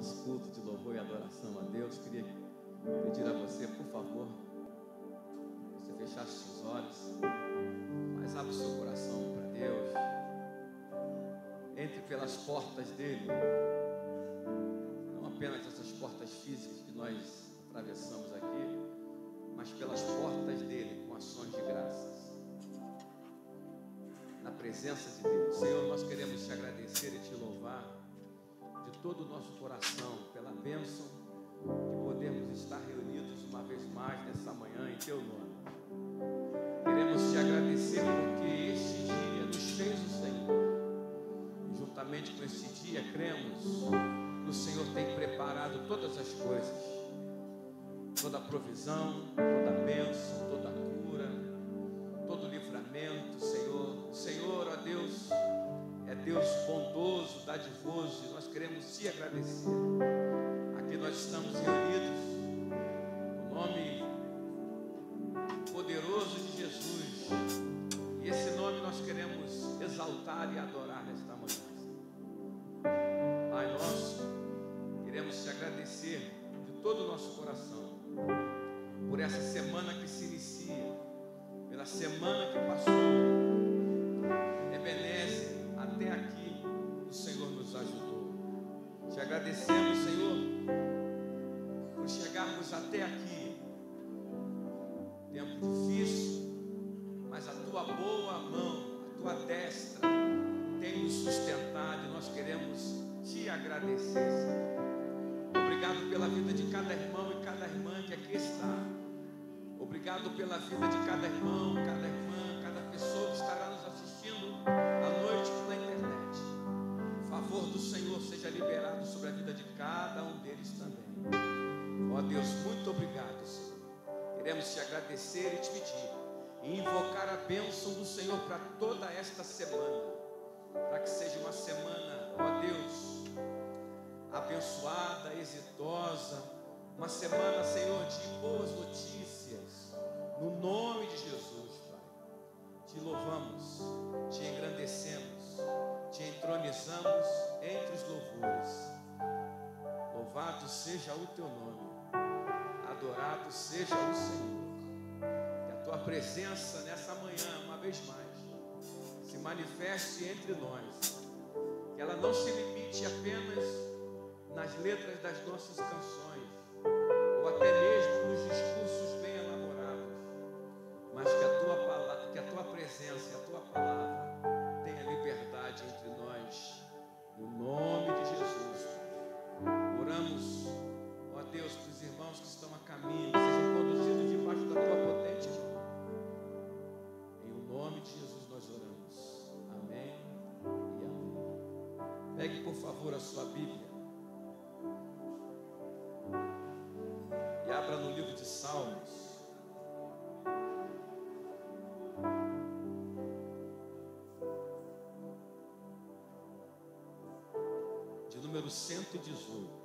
nosso culto de louvor e adoração a Deus, queria pedir a você, por favor, que você fechasse seus olhos, mas abra o seu coração para Deus. Entre pelas portas dele, não apenas essas portas físicas que nós atravessamos aqui, mas pelas portas dele, com ações de graças, na presença de Deus. Senhor, nós queremos te agradecer e te louvar de todo o nosso coração pela bênção de podermos estar reunidos uma vez mais nessa manhã em teu nome. Queremos te agradecer porque este dia nos fez o Senhor, e juntamente com este dia cremos que o Senhor tem preparado todas as coisas, toda a provisão, toda a bênção, toda a cura, todo o livramento, Senhor. O Senhor, ó Deus, é Deus bondoso, dadivoso, e nós queremos te agradecer. Aqui nós estamos reunidos no nome poderoso de Jesus, e esse nome nós queremos exaltar e adorar nesta manhã. Pai nosso, queremos te agradecer de todo o nosso coração por essa semana que se inicia, pela semana que passou. Ebenezer, até aqui o Senhor nos ajudou. Te agradecemos, Senhor, por chegarmos até aqui. Tempo difícil, mas a tua boa mão, a tua destra tem nos sustentado, e nós queremos te agradecer, Senhor. Obrigado pela vida de cada irmão e cada irmã que aqui está. Obrigado pela vida de cada irmão, cada irmã, cada pessoa que estará nos assistindo à noite pela internet. O favor do Senhor seja liberado sobre a vida de cada um deles também. Ó Deus, muito obrigado, Senhor. Queremos te agradecer e te pedir e invocar a bênção do Senhor para toda esta semana, para que seja uma semana, ó Deus, abençoada, exitosa, uma semana, Senhor, de boas notícias, no nome de Jesus, Pai. Te louvamos, te engrandecemos, te entronizamos entre os louvores. Louvado seja o teu nome, adorado seja o Senhor. Que a tua presença nessa manhã, uma vez mais, se manifeste entre nós, que ela não se limite apenas nas letras das nossas canções, ou até mesmo nos discursos bem elaborados, mas que a tua presença e a tua palavra tenha liberdade entre nós, no nome de Jesus. Oramos, ó Deus, para os irmãos que estão a caminho, que sejam conduzidos debaixo da tua potente mão. Em o nome de Jesus nós oramos. Amém e amém. Pegue, por favor, a sua Bíblia e abra no livro de Salmos, de número 118.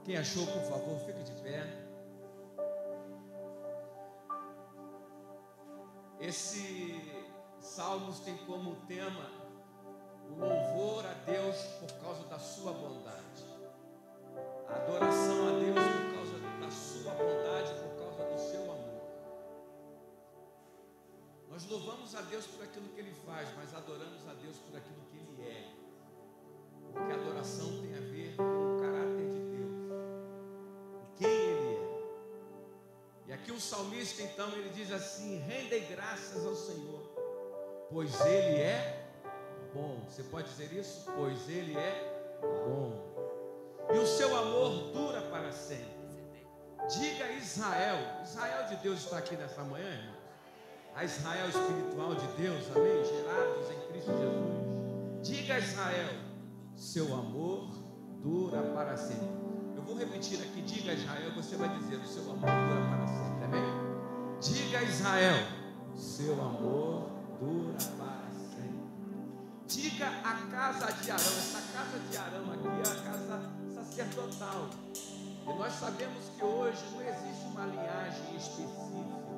Quem achou, por favor, fique de pé. Esse Salmos tem como tema o louvor a Deus por causa da sua bondade, a adoração a Deus por causa da sua bondade, por causa do seu amor. Nós louvamos a Deus por aquilo que Ele faz, mas adoramos a Deus por aquilo que Ele é, porque a adoração tem a ver com o caráter de Deus, quem Ele é. E aqui o salmista, então, ele diz assim: rendei graças ao Senhor, pois Ele é bom. Você pode dizer isso? Pois Ele é bom, e o seu amor dura para sempre. Diga Israel. Israel de Deus está aqui nessa manhã, irmão. a Israel espiritual de Deus, amém? Gerados em Cristo Jesus. Diga a Israel: seu amor dura para sempre. Eu vou repetir aqui: diga a Israel, você vai dizer: o seu amor dura para sempre, amém? Diga a Israel: seu amor dura para sempre. Diga a casa de Arão. Essa casa de Arão aqui é a casa sacerdotal. E nós sabemos que hoje não existe uma linhagem específica.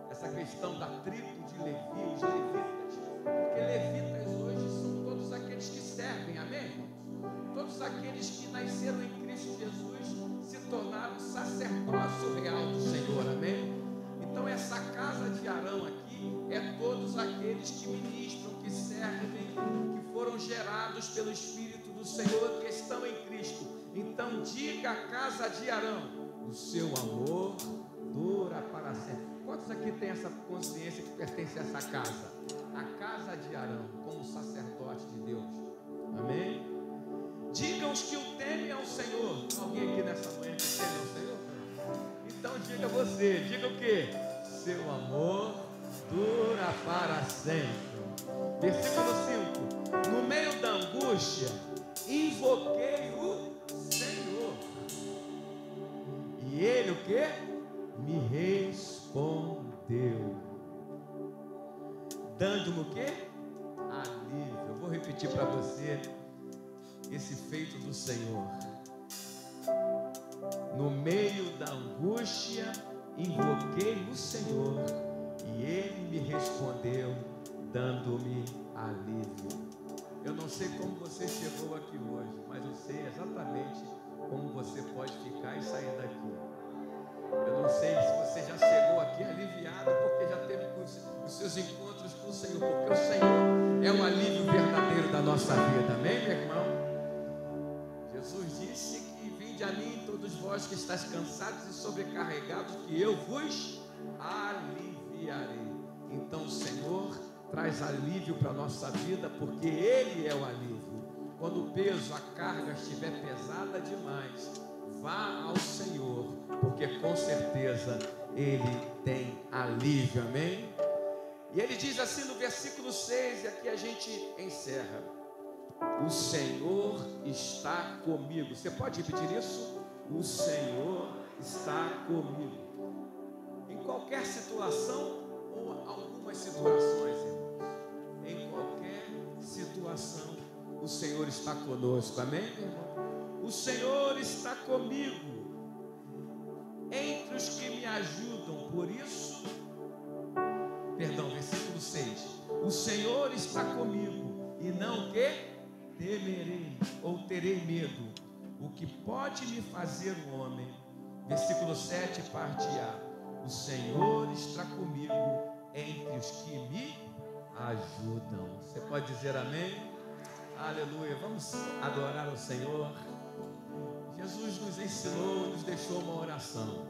Essa questão da tribo de Levi, os levitas. Porque levitas hoje são todos aqueles que servem, amém, irmãos? Todos aqueles que nasceram em Cristo Jesus se tornaram sacerdócio real do Senhor, amém? Então essa casa de Arão aqui é todos aqueles que ministram, que servem, que foram gerados pelo Espírito do Senhor, que estão em Cristo. Então diga a casa de Arão: o seu amor dura para sempre. Quantos aqui têm essa consciência que pertence a essa casa? A casa de Arão, como sacerdote de Deus, amém? Digam os que o temem ao Senhor. Alguém aqui nessa manhã que teme ao Senhor? Então diga você, diga o que? Seu amor dura para sempre. Versículo 5: no meio da angústia invoquei o Senhor, e Ele o que? Me respondeu, dando-me o que? Alívio. Eu vou repetir para você esse feito do Senhor. No meio da angústia invoquei o Senhor, e Ele me respondeu, dando-me alívio. Eu não sei como você chegou aqui hoje, mas eu sei exatamente como você pode ficar e sair daqui. Eu não sei se você já chegou aqui aliviado porque já teve os seus encontros com o Senhor, porque o Senhor é o alívio verdadeiro da nossa vida, amém, meu irmão? Jesus disse que: vinde a mim todos vós que estáis cansados e sobrecarregados, que eu vos aliviarei. Então o Senhor traz alívio para a nossa vida, porque Ele é o alívio. Quando o peso, a carga estiver pesada demais, vá ao Senhor, porque com certeza Ele tem alívio, amém? E Ele diz assim no versículo 6, e aqui a gente encerra: o Senhor está comigo. Você pode repetir isso? O Senhor está comigo. Em qualquer situação ou algumas situações, irmãos, em qualquer situação, o Senhor está conosco, amém, irmão? O Senhor está comigo, entre os que me ajudam, por isso, versículo 6, o Senhor está comigo, e não que temerei, ou terei medo, o que pode me fazer um homem. Versículo 7, parte A: o Senhor está comigo, entre os que me ajudam. Você pode dizer amém? Aleluia. Vamos adorar o Senhor. Jesus nos ensinou, nos deixou uma oração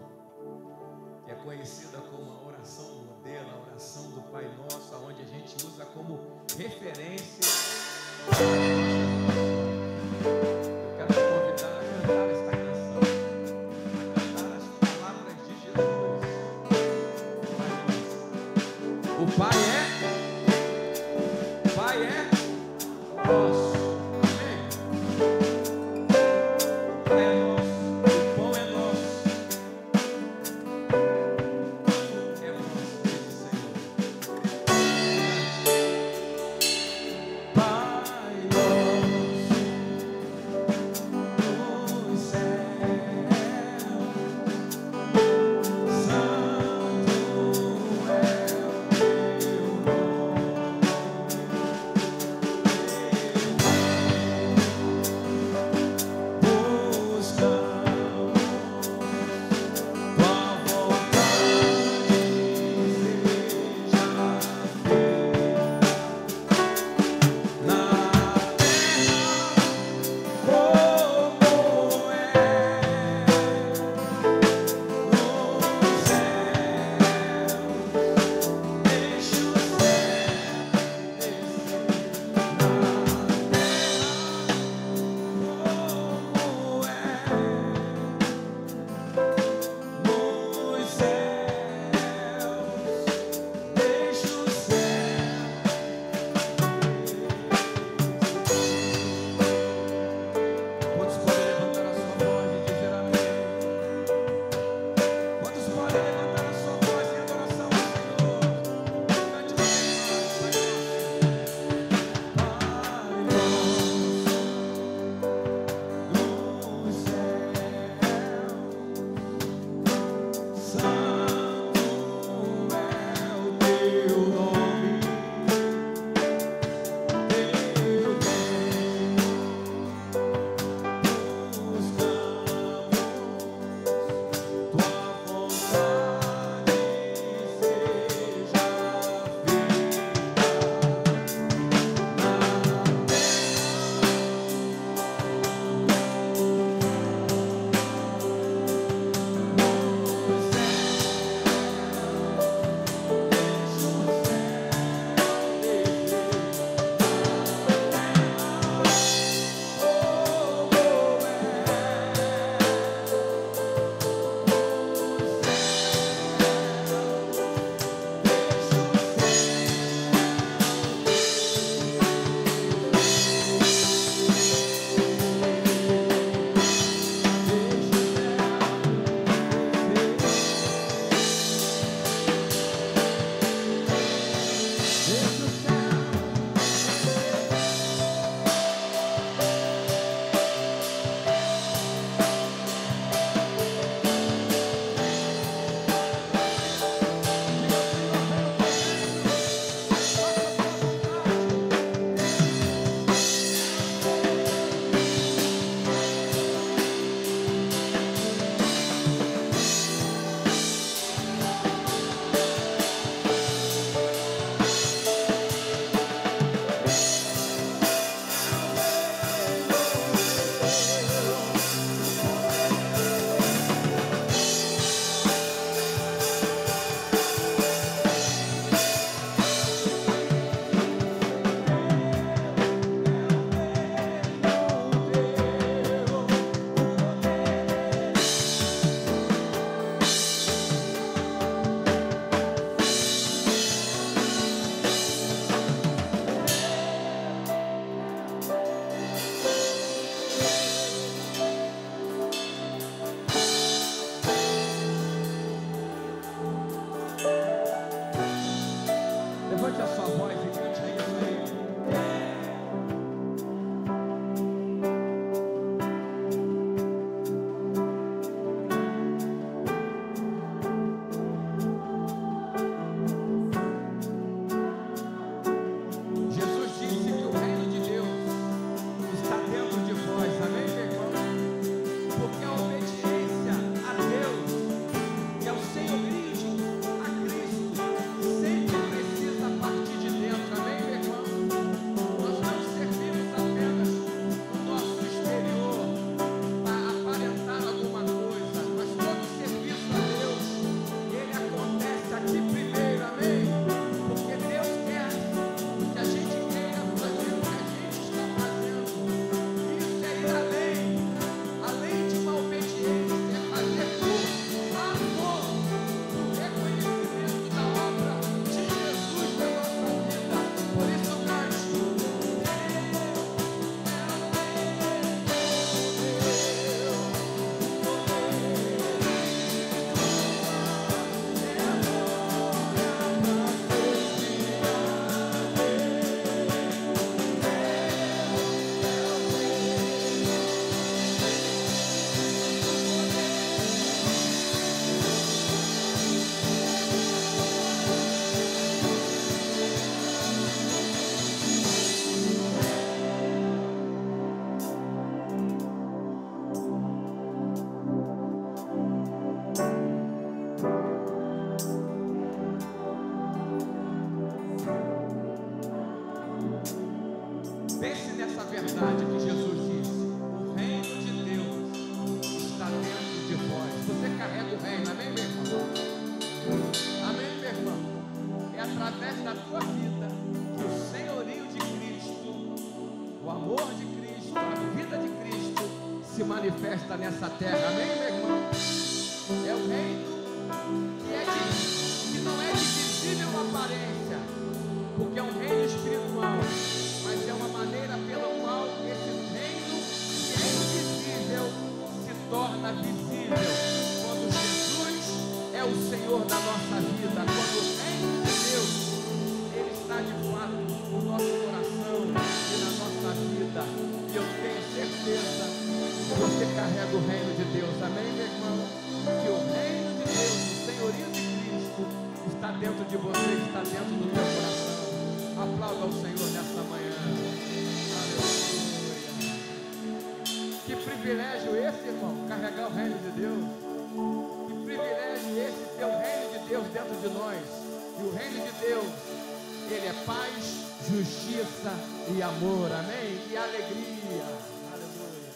que é conhecida como a oração modelo, a oração do Pai Nosso, onde a gente usa como referência. Eu quero te convidar a cantar esta canção, a cantar as palavras de Jesus. O Pai é nosso. da tua vida, que o senhorio de Cristo, o amor de Cristo, a vida de Cristo se manifesta nessa terra. Amém, meu irmão? É o reino que não é de visível aparência, porque é um reino espiritual, mas é uma maneira pela qual esse reino que é invisível se torna visível. Quando Jesus é o Senhor da nossa vida, quando o reino de Deus, Ele está de fato no nosso coração e na nossa vida. E eu tenho certeza que você carrega o reino de Deus. Amém, meu irmão? Que o reino de Deus, o senhorio de Cristo, está dentro de você, está dentro do teu coração. Aplauda ao Senhor nessa manhã. Aleluia. Que privilégio esse, irmão, carregar o reino de Deus. Que privilégio esse, ter o reino de Deus dentro de nós. E o reino de Deus, ele é paz, justiça e amor. Amém? E alegria. Aleluia.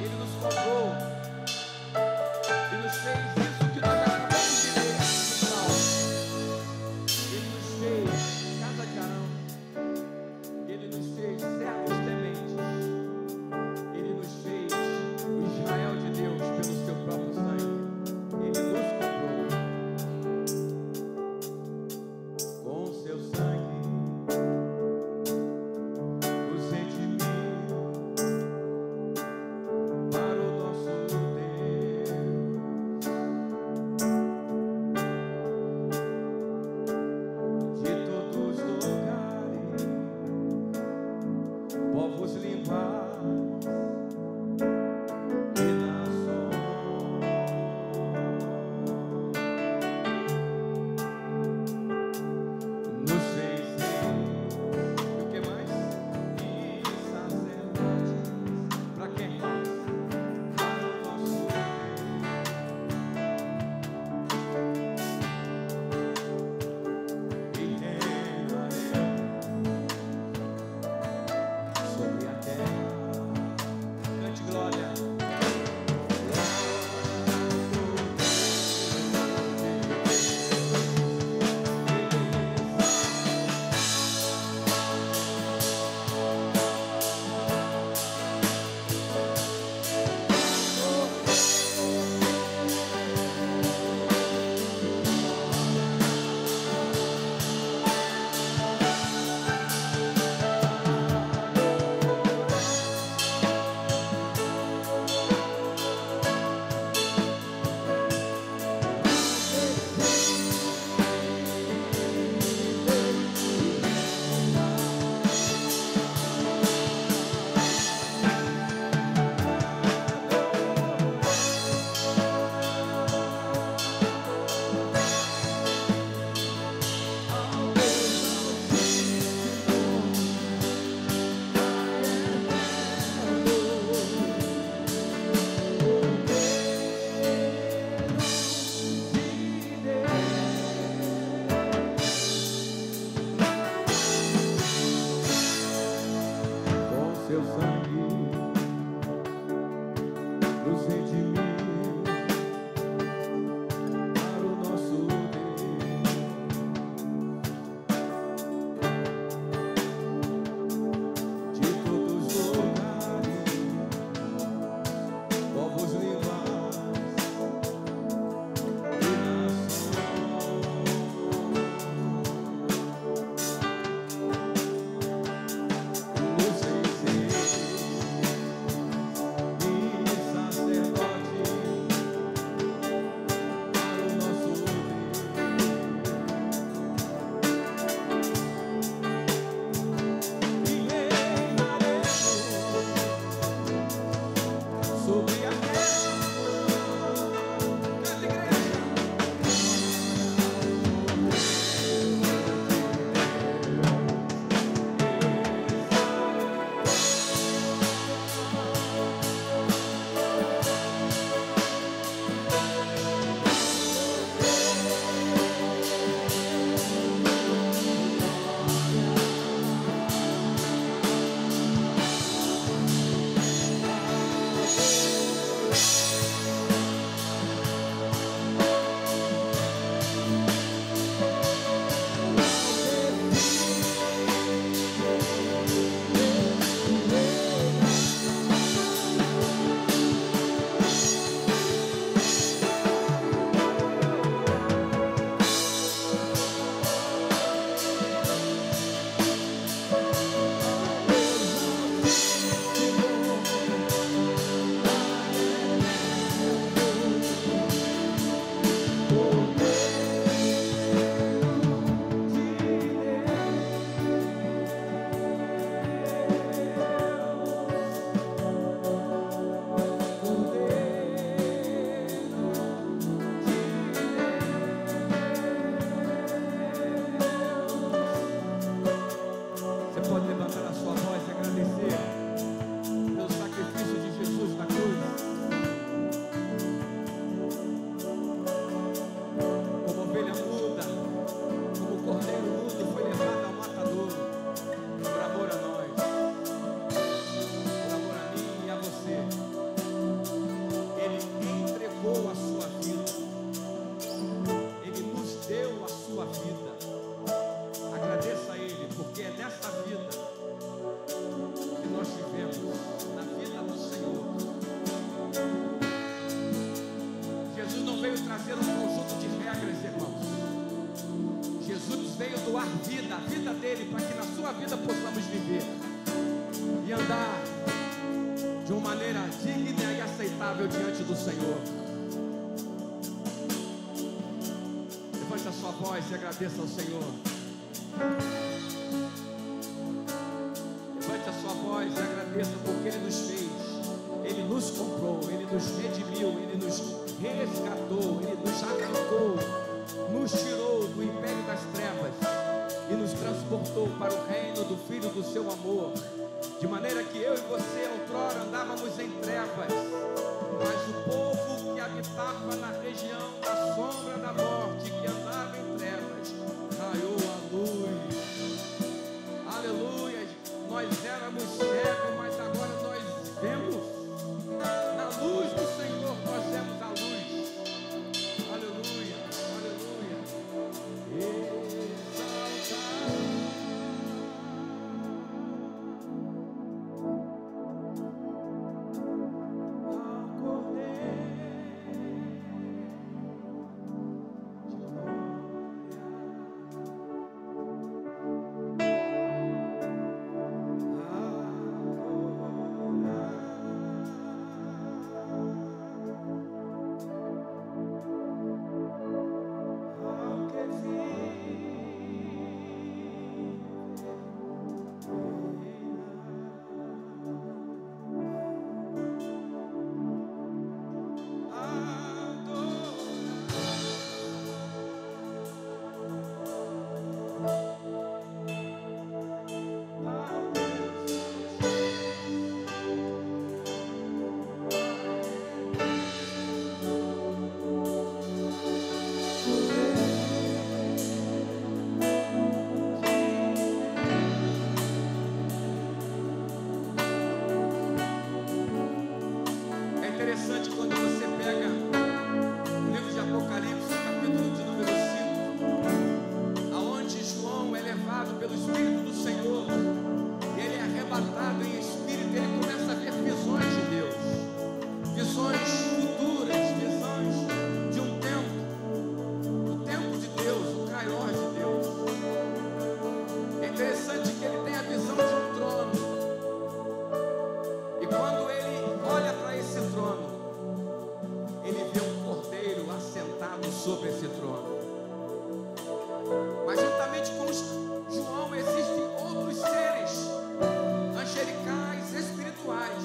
Ele nos comprou e nos fez isso que nós acabamos de ler no Salmo. Ele nos fez casa de Arão. Ele nos fez servos tementes. Ele nos fez os dele, para que na sua vida possamos viver e andar de uma maneira digna e aceitável diante do Senhor. Levante a sua voz e agradeça ao Senhor. Levante a sua voz e agradeça, porque Ele nos fez, Ele nos comprou, Ele nos redimiu, Ele nos resgatou, Ele nos arrancou, nos tirou do império das trevas e nos transportou para o reino do Filho do seu amor. De maneira que eu e você outrora andávamos em trevas, mas o povo que habitava na região da sombra da morte, que andava em trevas, raiou a luz. Aleluia! Nós éramos cegos, mas agora nós vemos. Na luz do Senhor nós vemos a luz. Aleluia! Aleluia! Sobre esse trono, mas juntamente com João existem outros seres angelicais, espirituais,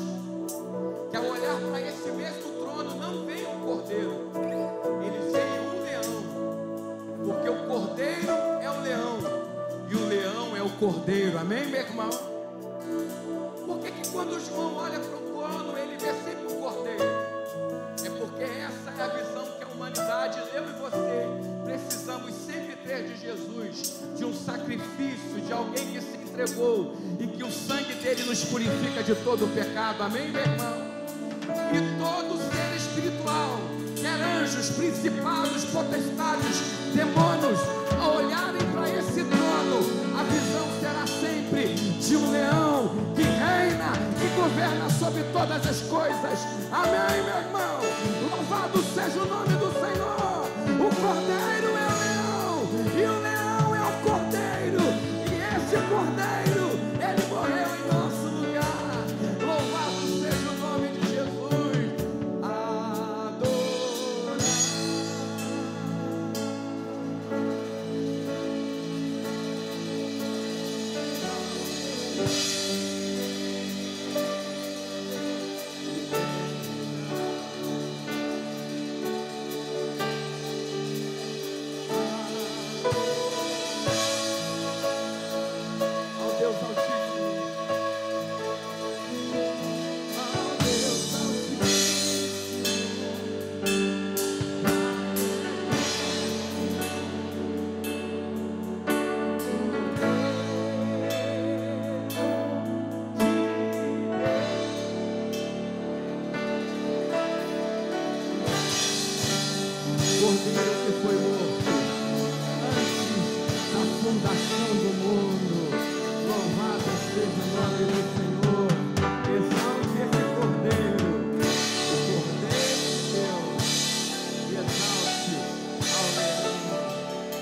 que ao olhar para esse mesmo trono não veem um cordeiro, eles veem um leão, porque o cordeiro é o leão e o leão é o cordeiro. Amém, meu irmão? Por que quando João olha para o trono ele vê sempre um cordeiro? É porque essa é a visão que a humanidade, eu e você, precisamos sempre ter de Jesus, de um sacrifício, de alguém que se entregou e que o sangue dele nos purifica de todo o pecado. Amém, meu irmão? E todo ser espiritual, quer anjos, principados, potestades, demônios, ao olharem para esse trono, a visão será sempre de um leão que reina e governa sobre todas as coisas. Amém, meu irmão? Louvado seja o nome do Senhor. O cordeiro é o leão e o leão é o cordeiro, e esse cordeiro, ele morreu em nosso lugar. Louvado seja o nome de Jesus. Adorar.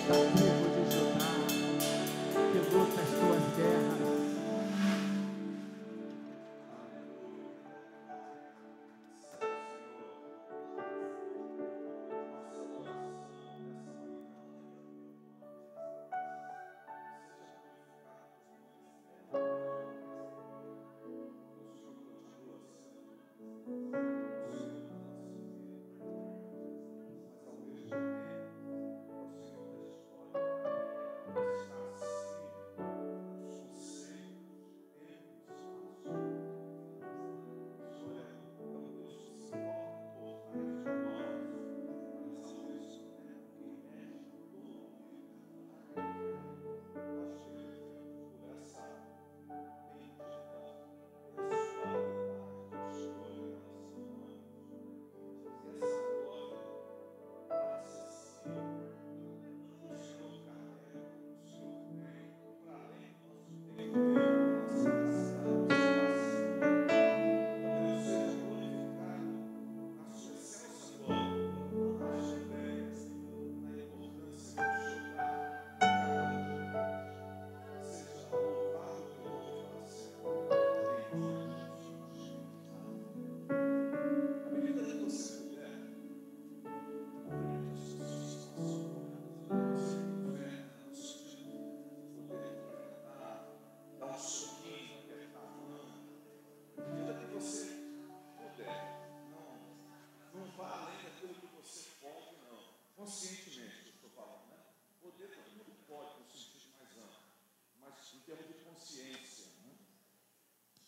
Da tribo de Judá, que luta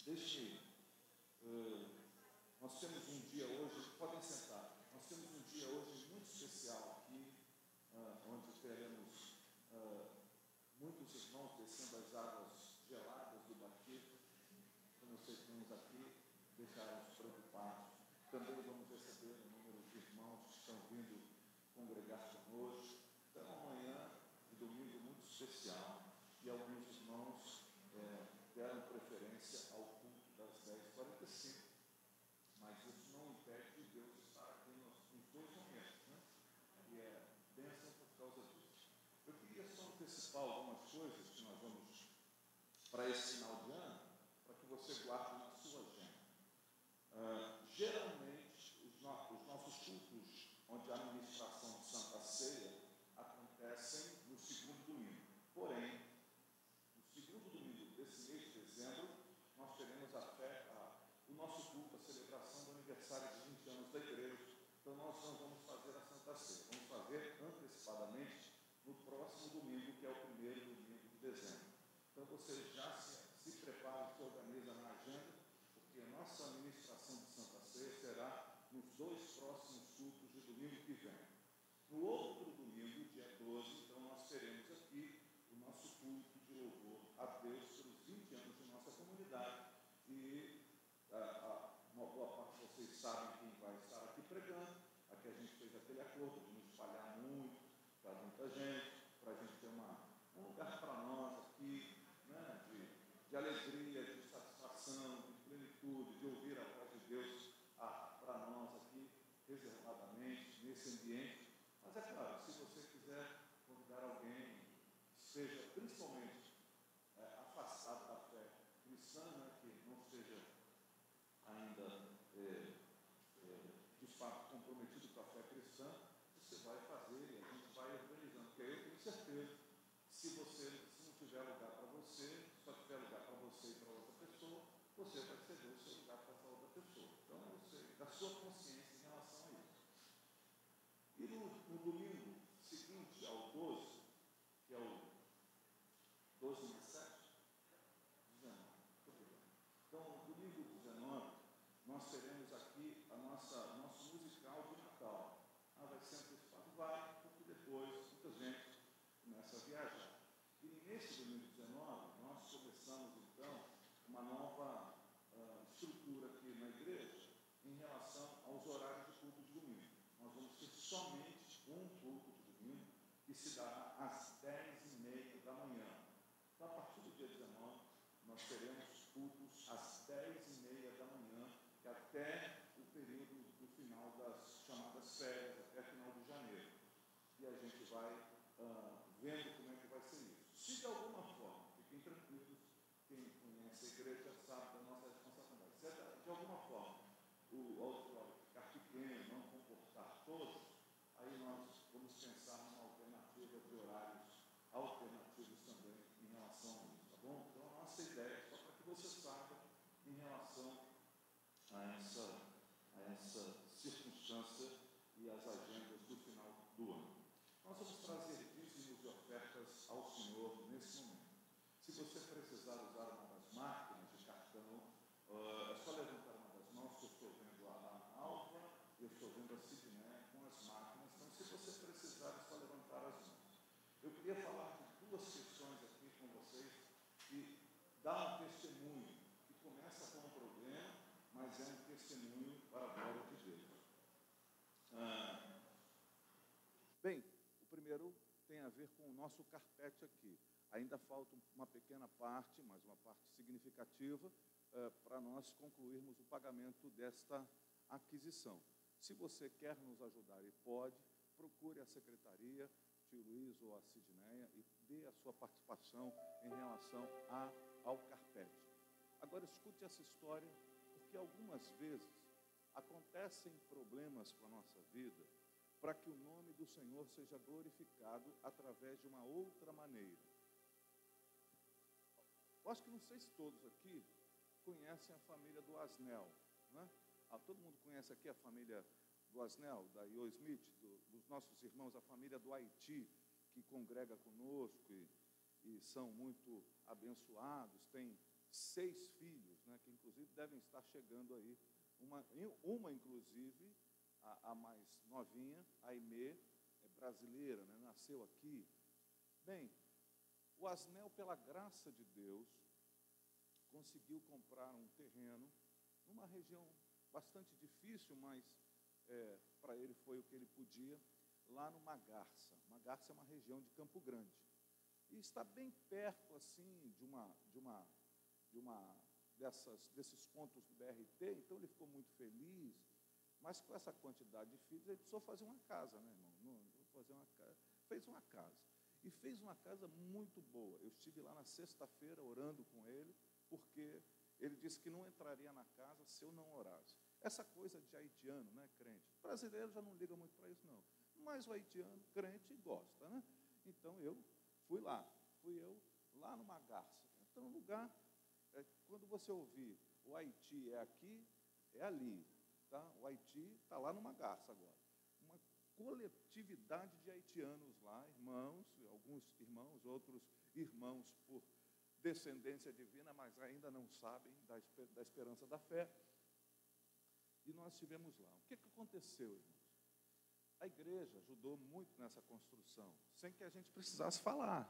Deixe, nós temos um dia hoje, podem sentar, nós temos um dia hoje muito especial aqui, onde teremos muitos irmãos descendo as águas geladas do batismo. Como vocês temos aqui, deixaram-nos preocupados. Também vamos receber um número de irmãos que estão vindo congregar conosco. Então, amanhã, um domingo muito especial, e alguns irmãos deram preferência ao culto das 10h45, mas isso não impede de Deus estar aqui nos dois momentos, né? E é bênção por causa disso. Eu queria só antecipar algumas coisas que nós vamos para esse final de ano, para que você guarde na sua agenda. Geralmente, os nossos cultos, onde a administração de Santa Ceia acontecem no segundo domingo. Porém, no segundo domingo desse mês de dezembro, nós teremos o nosso culto, a celebração do aniversário de 20 anos da igreja. Então, nós não vamos fazer a Santa Ceia, vamos fazer antecipadamente no próximo domingo, que é o primeiro domingo de dezembro. Então, você já se prepara, se organiza na agenda, porque a nossa administração de Santa Ceia será nos dois próximos cultos de domingo que vem. No outro domingo, dia 12, então, nós teremos aqui o nosso culto de louvor a Deus pelos 20 anos de nossa comunidade. E uma boa parte de vocês sabem quem vai estar aqui pregando. Aqui a gente fez aquele acordo de não espalhar muito para muita gente, para a gente ter um lugar para nós aqui, né, de alegria, de satisfação, de plenitude, de ouvir a voz de Deus para nós aqui, reservadamente, nesse ambiente. Mas é claro, se você quiser convidar alguém que seja principalmente afastado da fé cristã, né, que não esteja ainda de fato comprometido com a fé cristã, você vai fazer e a gente vai organizando. Porque eu tenho certeza que se não tiver lugar para você, só tiver lugar para você e para outra pessoa, você vai ceder o seu lugar para essa outra pessoa. Então, você, da sua consciência em relação a isso. E no domingo seguinte ao 12, que é o 12 mais 7, 19. Então, no domingo 19, nós teremos aqui nosso musical de Natal. Vai ser antecipado, porque depois muita gente começa a viajar. E nesse domingo 19, nós começamos então uma nova estrutura aqui na igreja em relação aos horários de culto de domingo. Nós vamos ter somente um culto de domingo que se dará às 10h30 da manhã. Então, a partir do dia 19, nós teremos cultos às 10h30 da manhã, que até o período do final das chamadas férias, até final de janeiro. E a gente vai vendo como é que vai ser isso. Se de alguma forma, fiquem tranquilos, quem conhece a igreja sabe da nossa responsabilidade. Se de alguma forma o auditório ficar pequeno, não comportar todos, aí nós vamos pensar numa alternativa de horários alternativos também em relação a isso, tá bom? Então, a nossa ideia é só para que você saiba em relação a essa circunstância e as agendas do final do ano. Nós vamos trazer dízimos e ofertas ao Senhor nesse momento. Se você precisar usar uma das máquinas de cartão, é só levantar uma das mãos, que eu estou vendo a Alva, eu estou vendo a Sidney com as máquinas. Então, se você precisar, é só levantar as mãos. Eu queria falar de duas questões aqui com vocês que dá um testemunho, que começa com um problema, mas é um testemunho para a glória de Deus. Bem, o primeiro tem a ver com o nosso carpete aqui. Ainda falta uma pequena parte, mas uma parte significativa, para nós concluirmos o pagamento desta aquisição. Se você quer nos ajudar e pode, procure a secretaria, tio Luiz ou a Sidneia, e dê a sua participação em relação ao carpete. Agora, escute essa história, porque algumas vezes acontecem problemas para a nossa vida, para que o nome do Senhor seja glorificado através de uma outra maneira. Eu acho que não sei se todos aqui conhecem a família do Asnel, né? Todo mundo conhece aqui a família do Asnel, da Io Smith, dos nossos irmãos, a família do Haiti, que congrega conosco e são muito abençoados, tem 6 filhos, né, que inclusive devem estar chegando aí. Uma inclusive, a mais novinha, a Aimee, é brasileira, né, nasceu aqui. Bem, o Asnel, pela graça de Deus, conseguiu comprar um terreno numa região bastante difícil, mas para ele foi o que ele podia, lá no Magarça. Magarça é uma região de Campo Grande. E está bem perto, assim, desses pontos do BRT, então ele ficou muito feliz, mas com essa quantidade de filhos, ele precisou fazer uma casa, né, irmão? Fez uma casa. E fez uma casa muito boa. Eu estive lá na sexta-feira orando com ele, porque ele disse que não entraria na casa se eu não orasse. Essa coisa de haitiano, né, crente? O brasileiro já não liga muito para isso, não. Mas o haitiano, crente, gosta, né? Então, eu fui eu lá no Magarça. Então, um lugar, quando você ouvir o Haiti é aqui, é ali, tá? O Haiti está lá no Magarça agora. Uma coletividade de haitianos lá, irmãos, alguns irmãos, outros irmãos por descendência divina, mas ainda não sabem da esperança da fé. E nós estivemos lá. O que aconteceu, irmãos? A igreja ajudou muito nessa construção, sem que a gente precisasse falar,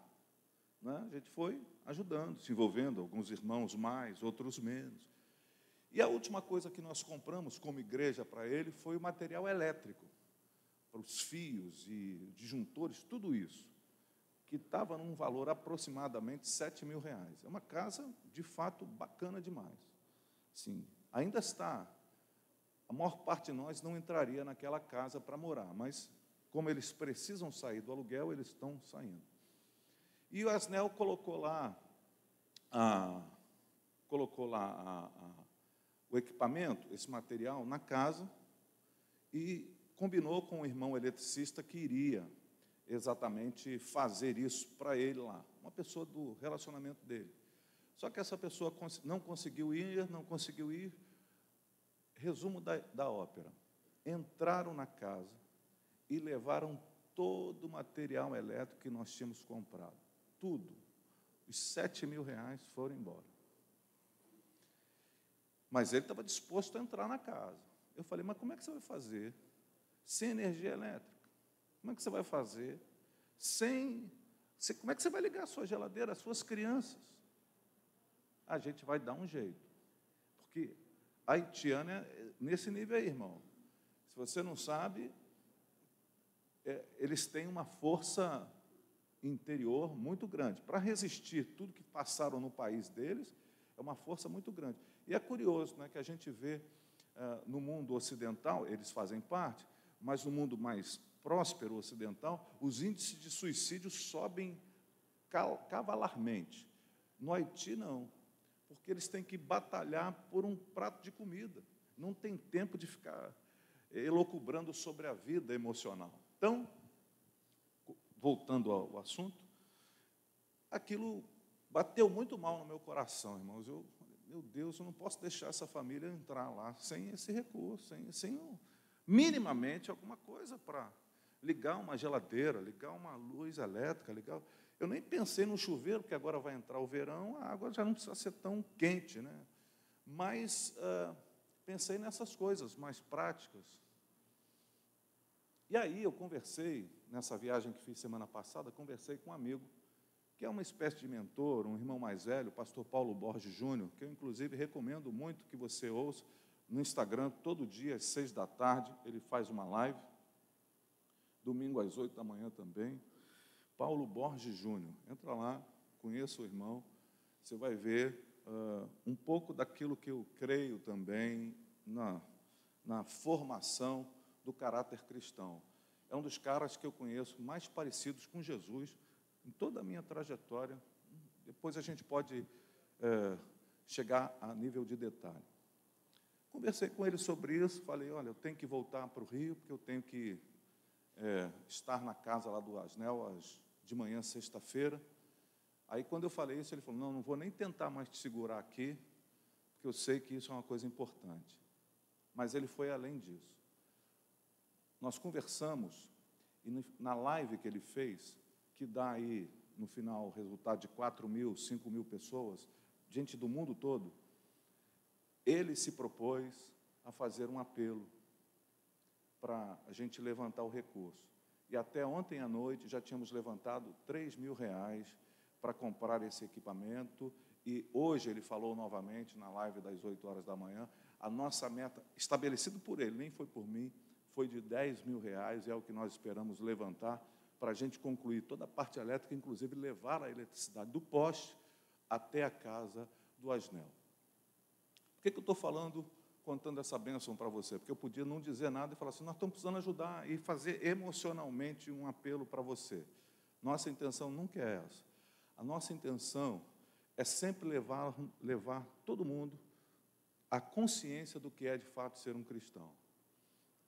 né? A gente foi ajudando, se envolvendo, alguns irmãos mais, outros menos. E a última coisa que nós compramos como igreja para ele foi o material elétrico, para os fios e disjuntores, tudo isso, que estava num valor aproximadamente R$7.000. É uma casa, de fato, bacana demais. Sim, ainda está. A maior parte de nós não entraria naquela casa para morar, mas, como eles precisam sair do aluguel, eles estão saindo. E o Asnel colocou lá o equipamento, esse material, na casa, e combinou com o irmão eletricista que iria exatamente fazer isso para ele lá, uma pessoa do relacionamento dele. Só que essa pessoa não conseguiu ir. Resumo da ópera: entraram na casa e levaram todo o material elétrico que nós tínhamos comprado, tudo. Os R$7.000 foram embora. Mas ele estava disposto a entrar na casa. Eu falei: mas como é que você vai fazer sem energia elétrica? Como é que você vai fazer como é que você vai ligar a sua geladeira, as suas crianças? A gente vai dar um jeito. Porque a haitiana é nesse nível aí, irmão. Se você não sabe, eles têm uma força interior muito grande. Para resistir tudo que passaram no país deles, é uma força muito grande. E é curioso, né, que a gente vê no mundo ocidental, eles fazem parte, mas no mundo mais próspero ocidental, os índices de suicídio sobem cavalarmente. No Haiti, não, porque eles têm que batalhar por um prato de comida. Não tem tempo de ficar elucubrando sobre a vida emocional. Então, voltando ao assunto, aquilo bateu muito mal no meu coração, irmãos. Meu Deus, eu não posso deixar essa família entrar lá sem esse recurso, sem minimamente alguma coisa para ligar uma geladeira, ligar uma luz elétrica, Eu nem pensei no chuveiro, porque agora vai entrar o verão, a água já não precisa ser tão quente, né? Mas pensei nessas coisas mais práticas. E aí eu conversei, nessa viagem que fiz semana passada, conversei com um amigo, que é uma espécie de mentor, um irmão mais velho, o pastor Paulo Borges Júnior, que eu, inclusive, recomendo muito que você ouça no Instagram, todo dia, às 6h, ele faz uma live, domingo às 8h também. Paulo Borges Júnior, entra lá, conheça o irmão, você vai ver um pouco daquilo que eu creio também na formação do caráter cristão. É um dos caras que eu conheço mais parecidos com Jesus em toda a minha trajetória. Depois a gente pode chegar a nível de detalhe. Conversei com ele sobre isso, falei: olha, eu tenho que voltar para o Rio, porque eu tenho que estar na casa lá do Asnel de manhã, sexta-feira. Aí, quando eu falei isso, ele falou: não vou nem tentar mais te segurar aqui, porque eu sei que isso é uma coisa importante. Mas ele foi além disso. Nós conversamos, e na live que ele fez, que dá aí, no final, o resultado de 4.000, 5.000 pessoas, gente do mundo todo, ele se propôs a fazer um apelo para a gente levantar o recurso. E até ontem à noite já tínhamos levantado R$3.000 para comprar esse equipamento. E hoje ele falou novamente na live das 8 horas da manhã, a nossa meta, estabelecida por ele, nem foi por mim, foi de R$10.000, é o que nós esperamos levantar para a gente concluir toda a parte elétrica, inclusive levar a eletricidade do poste até a casa do Asnel. Por que eu estou contando essa bênção para você? Porque eu podia não dizer nada e falar assim, nós estamos precisando ajudar e fazer emocionalmente um apelo para você. Nossa intenção nunca é essa. A nossa intenção é sempre levar todo mundo à consciência do que é de fato ser um cristão.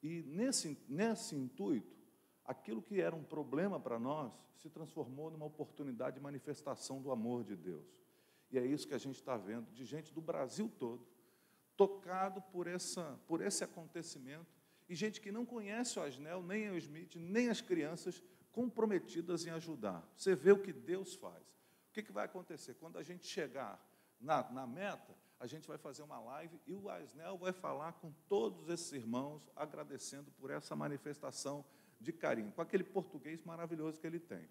E nesse intuito, aquilo que era um problema para nós se transformou numa oportunidade de manifestação do amor de Deus. E é isso que a gente está vendo, de gente do Brasil todo, tocado por esse acontecimento, e gente que não conhece o Asnel, nem o Smith, nem as crianças, comprometidas em ajudar. Você vê o que Deus faz. O que vai acontecer? Quando a gente chegar na meta, a gente vai fazer uma live e o Asnel vai falar com todos esses irmãos, agradecendo por essa manifestação de carinho, com aquele português maravilhoso que ele tem.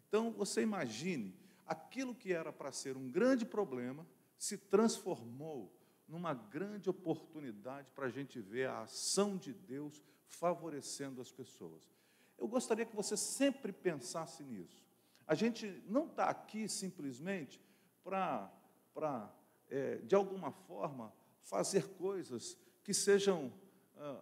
Então, você imagine, aquilo que era para ser um grande problema, se transformou numa grande oportunidade para a gente ver a ação de Deus favorecendo as pessoas. Eu gostaria que você sempre pensasse nisso. A gente não está aqui simplesmente para de alguma forma, fazer coisas que sejam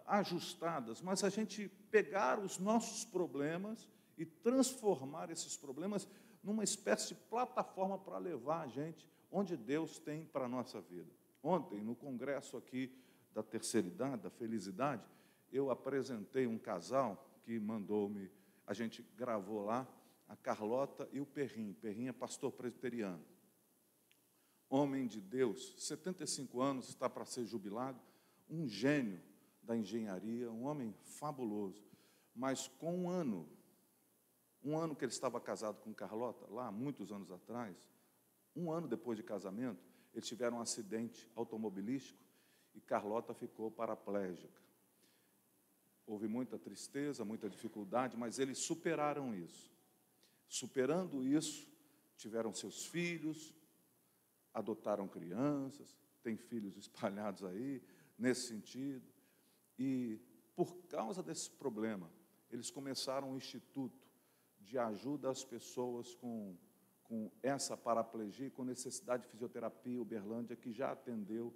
ajustadas, mas a gente pegar os nossos problemas e transformar esses problemas numa espécie de plataforma para levar a gente onde Deus tem para a nossa vida. Ontem, no congresso aqui da terceira idade, da felicidade, eu apresentei um casal que mandou-me, a gente gravou lá, a Carlota e o Perrinho. Perrinho é pastor presbiteriano. Homem de Deus, 75 anos, está para ser jubilado, um gênio da engenharia, um homem fabuloso. Mas com um ano que ele estava casado com Carlota, lá, muitos anos atrás, um ano depois de casamento, eles tiveram um acidente automobilístico e Carlota ficou paraplégica. Houve muita tristeza, muita dificuldade, mas eles superaram isso. Superando isso, tiveram seus filhos, adotaram crianças, têm filhos espalhados aí, nesse sentido. E, por causa desse problema, eles começaram um instituto de ajuda às pessoas com essa paraplegia, com necessidade de fisioterapia, Uberlândia, que já atendeu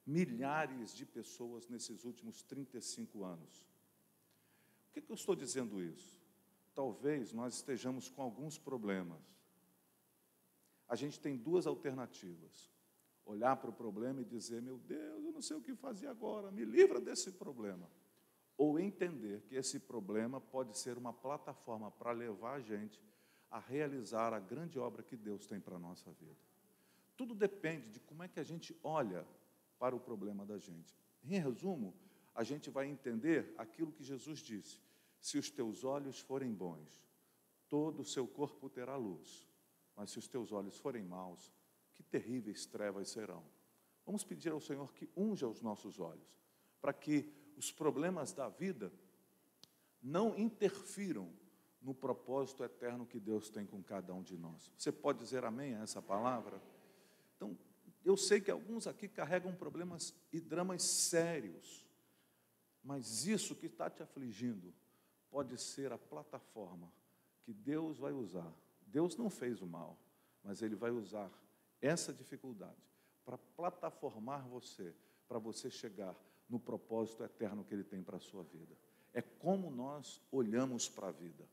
milhares de pessoas nesses últimos 35 anos. Por que eu estou dizendo isso? Talvez nós estejamos com alguns problemas. A gente tem duas alternativas. Olhar para o problema e dizer, meu Deus, eu não sei o que fazer agora, me livra desse problema. Ou entender que esse problema pode ser uma plataforma para levar a gente a realizar a grande obra que Deus tem para a nossa vida. Tudo depende de como é que a gente olha para o problema da gente. Em resumo, a gente vai entender aquilo que Jesus disse. Se os teus olhos forem bons, todo o seu corpo terá luz. Mas se os teus olhos forem maus, que terríveis trevas serão. Vamos pedir ao Senhor que unja os nossos olhos, para que os problemas da vida não interfiram no propósito eterno que Deus tem com cada um de nós. Você pode dizer amém a essa palavra? Então, eu sei que alguns aqui carregam problemas e dramas sérios, mas isso que está te afligindo pode ser a plataforma que Deus vai usar. Deus não fez o mal, mas Ele vai usar essa dificuldade para plataformar você, para você chegar no propósito eterno que Ele tem para a sua vida. É como nós olhamos para a vida.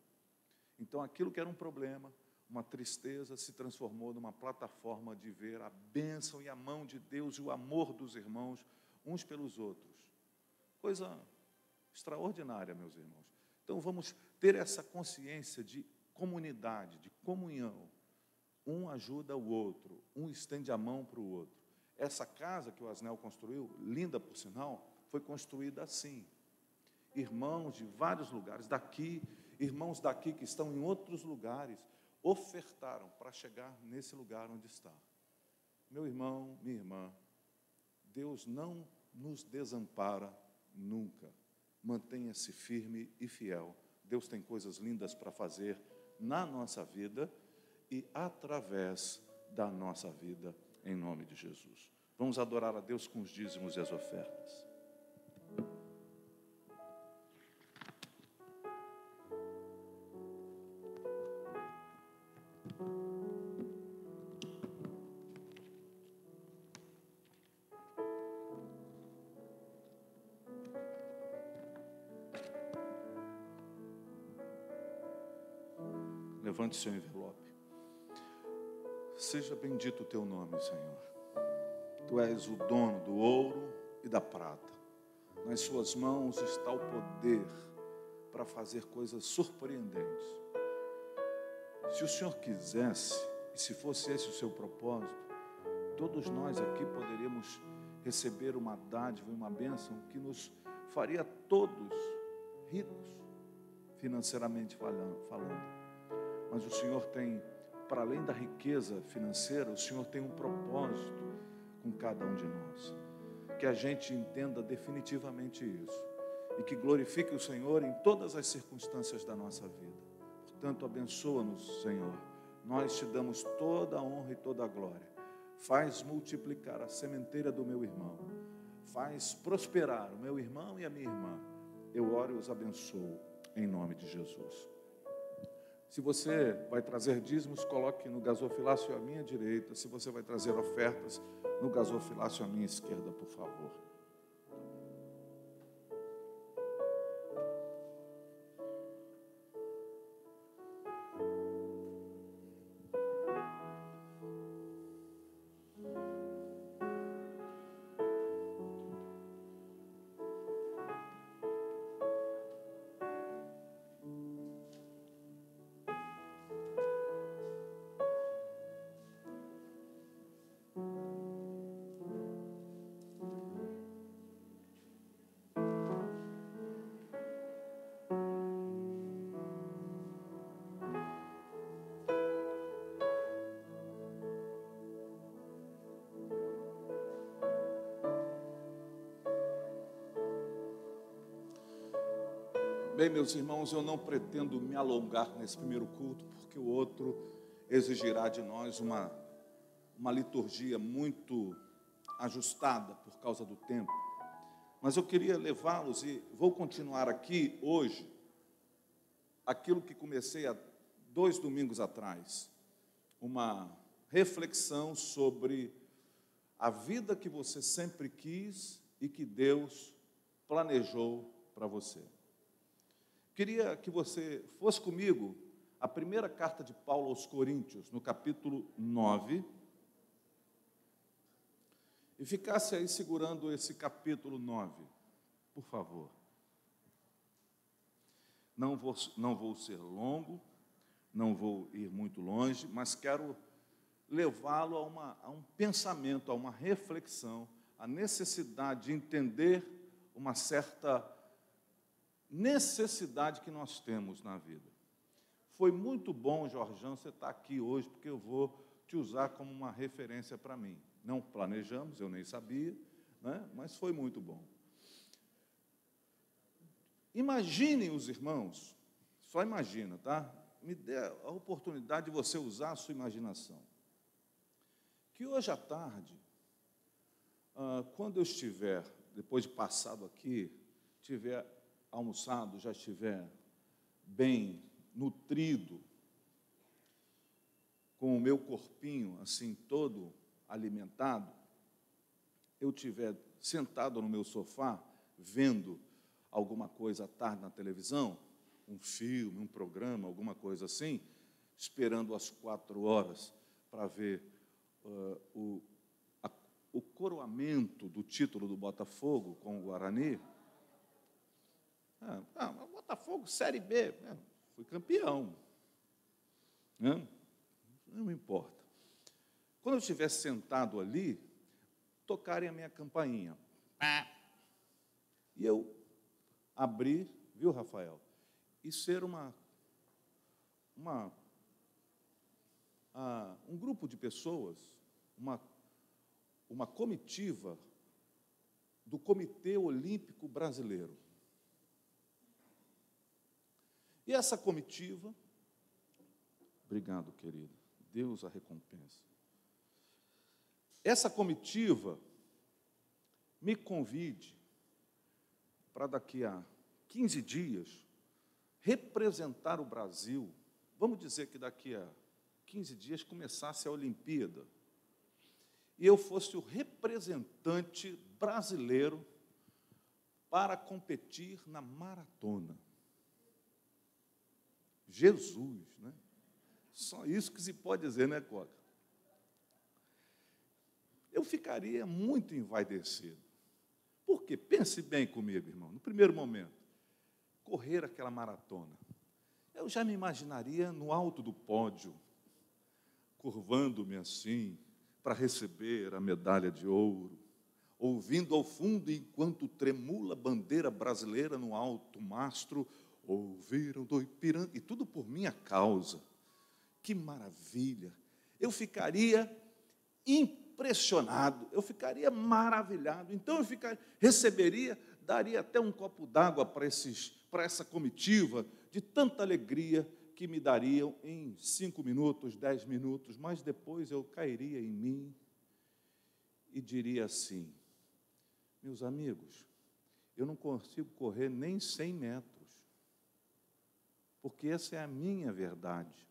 Então, aquilo que era um problema, uma tristeza, se transformou numa plataforma de ver a bênção e a mão de Deus e o amor dos irmãos, uns pelos outros. Coisa extraordinária, meus irmãos. Então, vamos ter essa consciência de comunidade, de comunhão. Um ajuda o outro, um estende a mão para o outro. Essa casa que o Asnel construiu, linda por sinal, foi construída assim. Irmãos de vários lugares daqui, irmãos daqui que estão em outros lugares, ofertaram para chegar nesse lugar onde está. Meu irmão, minha irmã, Deus não nos desampara nunca. Mantenha-se firme e fiel. Deus tem coisas lindas para fazer na nossa vida e através da nossa vida, em nome de Jesus. Vamos adorar a Deus com os dízimos e as ofertas. Levante seu envelope. Seja bendito o teu nome, Senhor. Tu és o dono do ouro e da prata. Nas suas mãos está o poder para fazer coisas surpreendentes. Se o Senhor quisesse, e se fosse esse o seu propósito, todos nós aqui poderíamos receber uma dádiva e uma bênção que nos faria todos ricos, financeiramente falando. Mas o Senhor tem, para além da riqueza financeira, o Senhor tem um propósito com cada um de nós. Que a gente entenda definitivamente isso. E que glorifique o Senhor em todas as circunstâncias da nossa vida. Portanto, abençoa-nos, Senhor. Nós te damos toda a honra e toda a glória. Faz multiplicar a sementeira do meu irmão. Faz prosperar o meu irmão e a minha irmã. Eu oro e os abençoo em nome de Jesus. Se você vai trazer dízimos, coloque no gasofilácio à minha direita. Se você vai trazer ofertas, no gasofilácio à minha esquerda, por favor. Bem, meus irmãos, eu não pretendo me alongar nesse primeiro culto, porque o outro exigirá de nós uma liturgia muito ajustada por causa do tempo. Mas eu queria levá-los, e vou continuar aqui hoje, aquilo que comecei há 2 domingos atrás, uma reflexão sobre a vida que você sempre quis e que Deus planejou para você. Queria que você fosse comigo a primeira carta de Paulo aos Coríntios, no capítulo 9, e ficasse aí segurando esse capítulo 9, por favor. Não vou ser longo, não vou ir muito longe, mas quero levá-lo a um pensamento, a uma reflexão, a necessidade de entender uma certa necessidade que nós temos na vida. Foi muito bom, Jorjão, você estar aqui hoje, porque eu vou te usar como uma referência para mim. Não planejamos, eu nem sabia, né? Mas foi muito bom. Imaginem os irmãos, só imagina, tá? Me dê a oportunidade de você usar a sua imaginação. Que hoje à tarde, quando eu estiver, depois de passado aqui, tiver almoçado, já estiver bem nutrido, com o meu corpinho assim todo alimentado, eu estiver sentado no meu sofá, vendo alguma coisa à tarde na televisão, um filme, um programa, alguma coisa assim, esperando às 4 horas para ver o coroamento do título do Botafogo com o Guarani. Botafogo, Série B, fui campeão. Não importa. Quando eu estiver sentado ali, tocarem a minha campainha. E eu abrir, viu, Rafael? E ser um grupo de pessoas, uma comitiva do Comitê Olímpico Brasileiro. E essa comitiva, obrigado, querida, Deus a recompensa. Essa comitiva me convide para daqui a 15 dias representar o Brasil. Vamos dizer que daqui a 15 dias começasse a Olimpíada e eu fosse o representante brasileiro para competir na maratona. Jesus, né? Só isso que se pode dizer, né, Coca? Eu ficaria muito envaidecido. Por quê? Pense bem comigo, irmão. No primeiro momento, correr aquela maratona. Eu já me imaginaria no alto do pódio, curvando-me assim, para receber a medalha de ouro, ouvindo ao fundo, enquanto tremula a bandeira brasileira no alto mastro, ouviram do Ipiranga, e tudo por minha causa. Que maravilha! Eu ficaria impressionado, eu ficaria maravilhado. Então, receberia, daria até um copo d'água para essa comitiva, de tanta alegria que me dariam em 5 minutos, 10 minutos, mas depois eu cairia em mim e diria assim: meus amigos, eu não consigo correr nem 100 metros, porque essa é a minha verdade.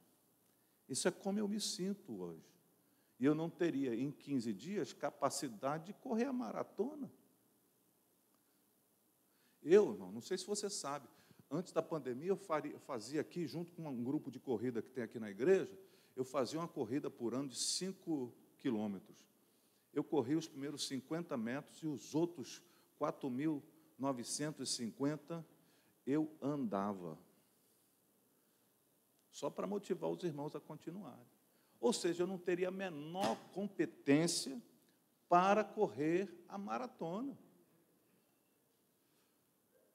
Isso é como eu me sinto hoje. E eu não teria, em 15 dias, capacidade de correr a maratona. Eu, irmão, não sei se você sabe, antes da pandemia eu fazia aqui, junto com um grupo de corrida que tem aqui na igreja, eu fazia uma corrida por ano de 5 quilômetros. Eu corri os primeiros 50 metros e os outros 4.950 eu andava. Só para motivar os irmãos a continuarem. Ou seja, eu não teria a menor competência para correr a maratona.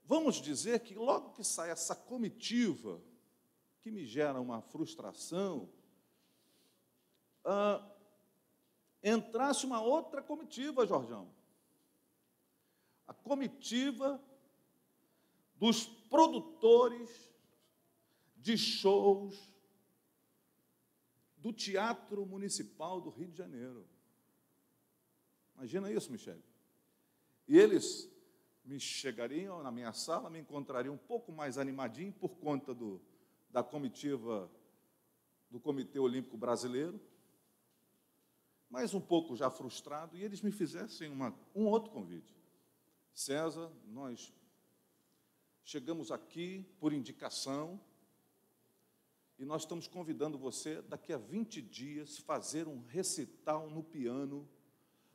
Vamos dizer que logo que sai essa comitiva, que me gera uma frustração, entrasse uma outra comitiva, Jorjão. A comitiva dos produtores de shows do Teatro Municipal do Rio de Janeiro. Imagina isso, Michele. E eles me chegariam na minha sala, me encontrariam um pouco mais animadinho por conta da comitiva do Comitê Olímpico Brasileiro, mas um pouco já frustrado, e eles me fizessem um outro convite. César, nós chegamos aqui por indicação e nós estamos convidando você, daqui a 20 dias, fazer um recital no piano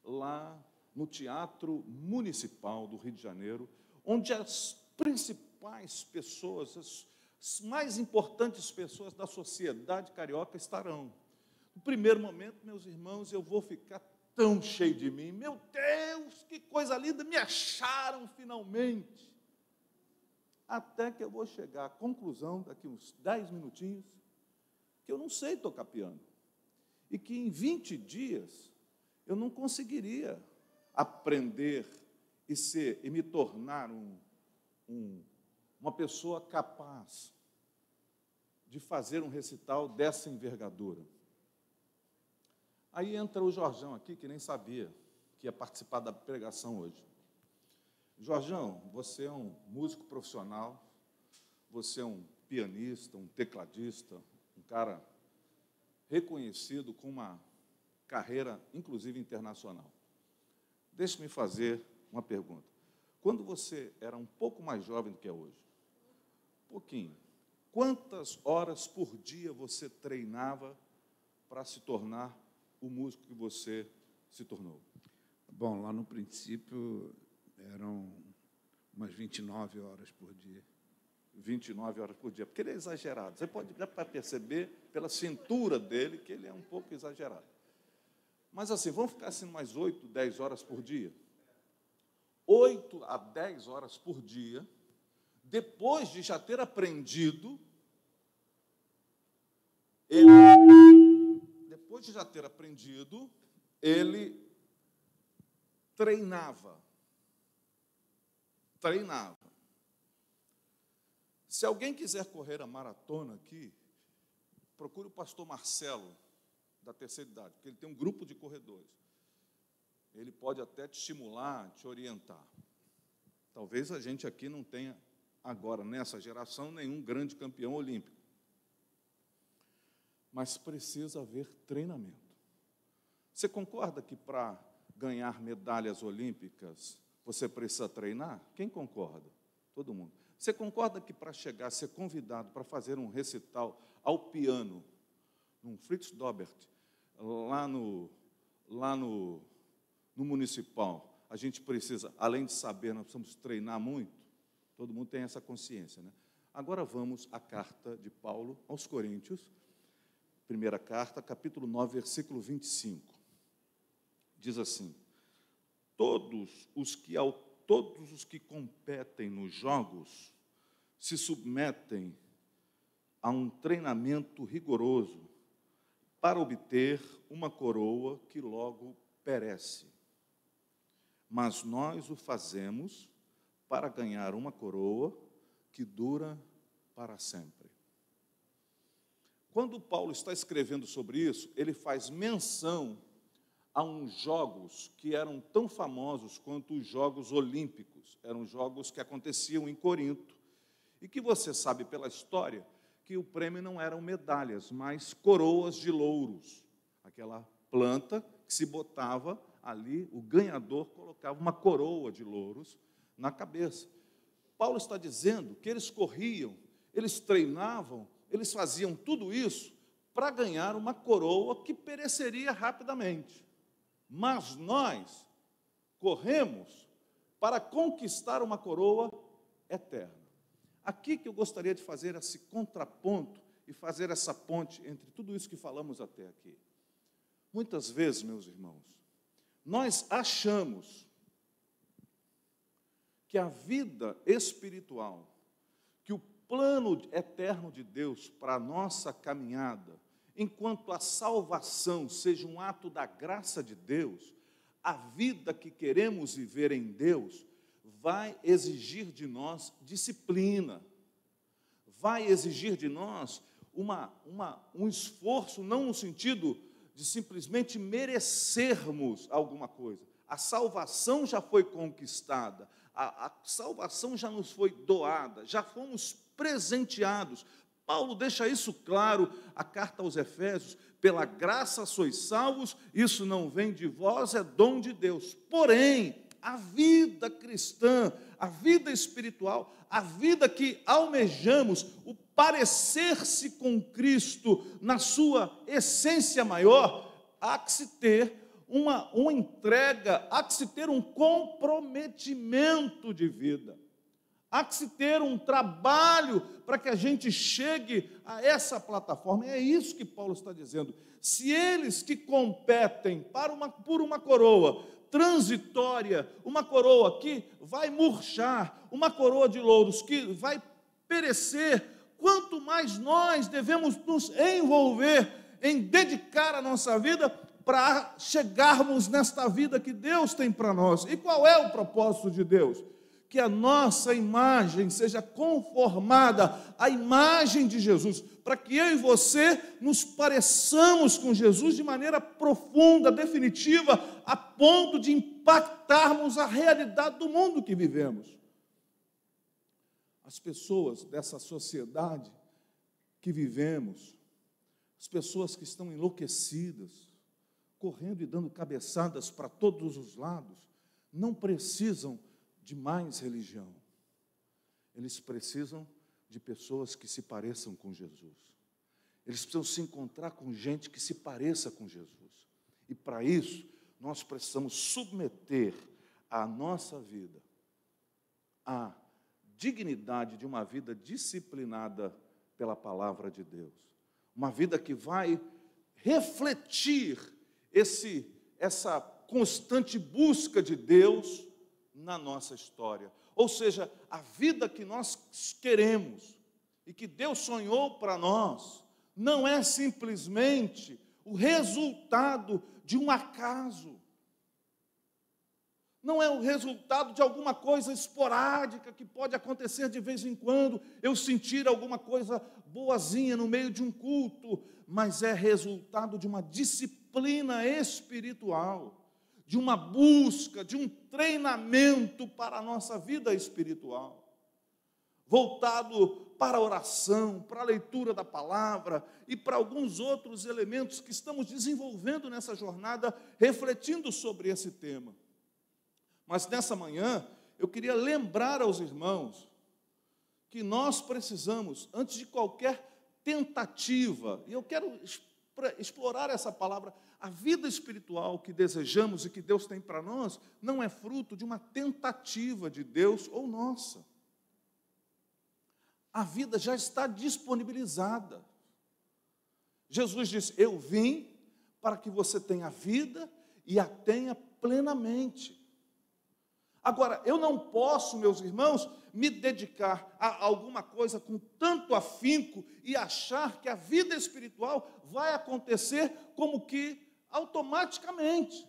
lá no Teatro Municipal do Rio de Janeiro, onde as principais pessoas, as mais importantes pessoas da sociedade carioca estarão. No primeiro momento, meus irmãos, eu vou ficar tão cheio de mim. Meu Deus, que coisa linda, me acharam finalmente. Até que eu vou chegar à conclusão, daqui uns 10 minutinhos, que eu não sei tocar piano. E que em 20 dias eu não conseguiria aprender e me tornar uma pessoa capaz de fazer um recital dessa envergadura. Aí entra o Jorjão aqui, que nem sabia que ia participar da pregação hoje. Jorjão, você é um músico profissional, você é um pianista, um tecladista, um cara reconhecido com uma carreira, inclusive, internacional. Deixe-me fazer uma pergunta. Quando você era um pouco mais jovem do que é hoje, pouquinho, quantas horas por dia você treinava para se tornar o músico que você se tornou? Bom, lá no princípio eram umas 29 horas por dia. 29 horas por dia, porque ele é exagerado. Você pode dar para perceber pela cintura dele que ele é um pouco exagerado. Mas assim, vamos ficar assim mais 8, 10 horas por dia? 8 a 10 horas por dia, depois de já ter aprendido, ele treinava. Se alguém quiser correr a maratona aqui, procure o pastor Marcelo, da terceira idade, porque ele tem um grupo de corredores. Ele pode até te estimular, te orientar. Talvez a gente aqui não tenha, agora, nessa geração, nenhum grande campeão olímpico. Mas precisa haver treinamento. Você concorda que para ganhar medalhas olímpicas, você precisa treinar? Quem concorda? Todo mundo. Você concorda que para chegar, ser convidado para fazer um recital ao piano, num Fritz Dobert, lá no municipal, a gente precisa, além de saber, nós precisamos treinar muito? Todo mundo tem essa consciência, né? Agora vamos à carta de Paulo aos Coríntios, primeira carta, capítulo 9, versículo 25. Diz assim: todos os que competem nos jogos se submetem a um treinamento rigoroso para obter uma coroa que logo perece. Mas nós o fazemos para ganhar uma coroa que dura para sempre. Quando Paulo está escrevendo sobre isso, ele faz menção a uns jogos que eram tão famosos quanto os Jogos Olímpicos. Eram jogos que aconteciam em Corinto. E que você sabe pela história que o prêmio não eram medalhas, mas coroas de louros. Aquela planta que se botava ali, o ganhador colocava uma coroa de louros na cabeça. Paulo está dizendo que eles corriam, eles treinavam, eles faziam tudo isso para ganhar uma coroa que pereceria rapidamente. Mas nós corremos para conquistar uma coroa eterna. Aqui que eu gostaria de fazer esse contraponto e fazer essa ponte entre tudo isso que falamos até aqui. Muitas vezes, meus irmãos, nós achamos que a vida espiritual, que o plano eterno de Deus para a nossa caminhada, enquanto a salvação seja um ato da graça de Deus, a vida que queremos viver em Deus vai exigir de nós disciplina, vai exigir de nós um esforço, não no sentido de simplesmente merecermos alguma coisa. A salvação já foi conquistada, a salvação já nos foi doada, já fomos presenteados. Paulo deixa isso claro, a carta aos Efésios: pela graça sois salvos, isso não vem de vós, é dom de Deus. Porém, a vida cristã, a vida espiritual, a vida que almejamos, o parecer-se com Cristo na sua essência maior, há que se ter uma entrega, há que se ter um comprometimento de vida. Há que se ter um trabalho para que a gente chegue a essa plataforma. É isso que Paulo está dizendo. Se eles que competem por uma coroa transitória, uma coroa que vai murchar, uma coroa de louros que vai perecer, quanto mais nós devemos nos envolver em dedicar a nossa vida para chegarmos nesta vida que Deus tem para nós. E qual é o propósito de Deus? Que a nossa imagem seja conformada à imagem de Jesus, para que eu e você nos pareçamos com Jesus de maneira profunda, definitiva, a ponto de impactarmos a realidade do mundo que vivemos. As pessoas dessa sociedade que vivemos, as pessoas que estão enlouquecidas, correndo e dando cabeçadas para todos os lados, não precisam de mais religião. Eles precisam de pessoas que se pareçam com Jesus. Eles precisam se encontrar com gente que se pareça com Jesus. E para isso, nós precisamos submeter a nossa vida à dignidade de uma vida disciplinada pela palavra de Deus. Uma vida que vai refletir essa constante busca de Deus na nossa história. Ou seja, a vida que nós queremos e que Deus sonhou para nós não é simplesmente o resultado de um acaso. não é o resultado de alguma coisa esporádica que pode acontecer de vez em quando, eu sentir alguma coisa boazinha no meio de um culto, mas é resultado de uma disciplina espiritual, de uma busca, de um treinamento para a nossa vida espiritual, voltado para a oração, para a leitura da palavra e para alguns outros elementos que estamos desenvolvendo nessa jornada, refletindo sobre esse tema. Mas nessa manhã, eu queria lembrar aos irmãos que nós precisamos, antes de qualquer tentativa, e eu quero explorar essa palavra, a vida espiritual que desejamos e que Deus tem para nós, não é fruto de uma tentativa de Deus ou nossa. A vida já está disponibilizada. Jesus disse: eu vim para que você tenha vida e a tenha plenamente. Agora, eu não posso, meus irmãos, me dedicar a alguma coisa com tanto afinco e achar que a vida espiritual vai acontecer como que automaticamente.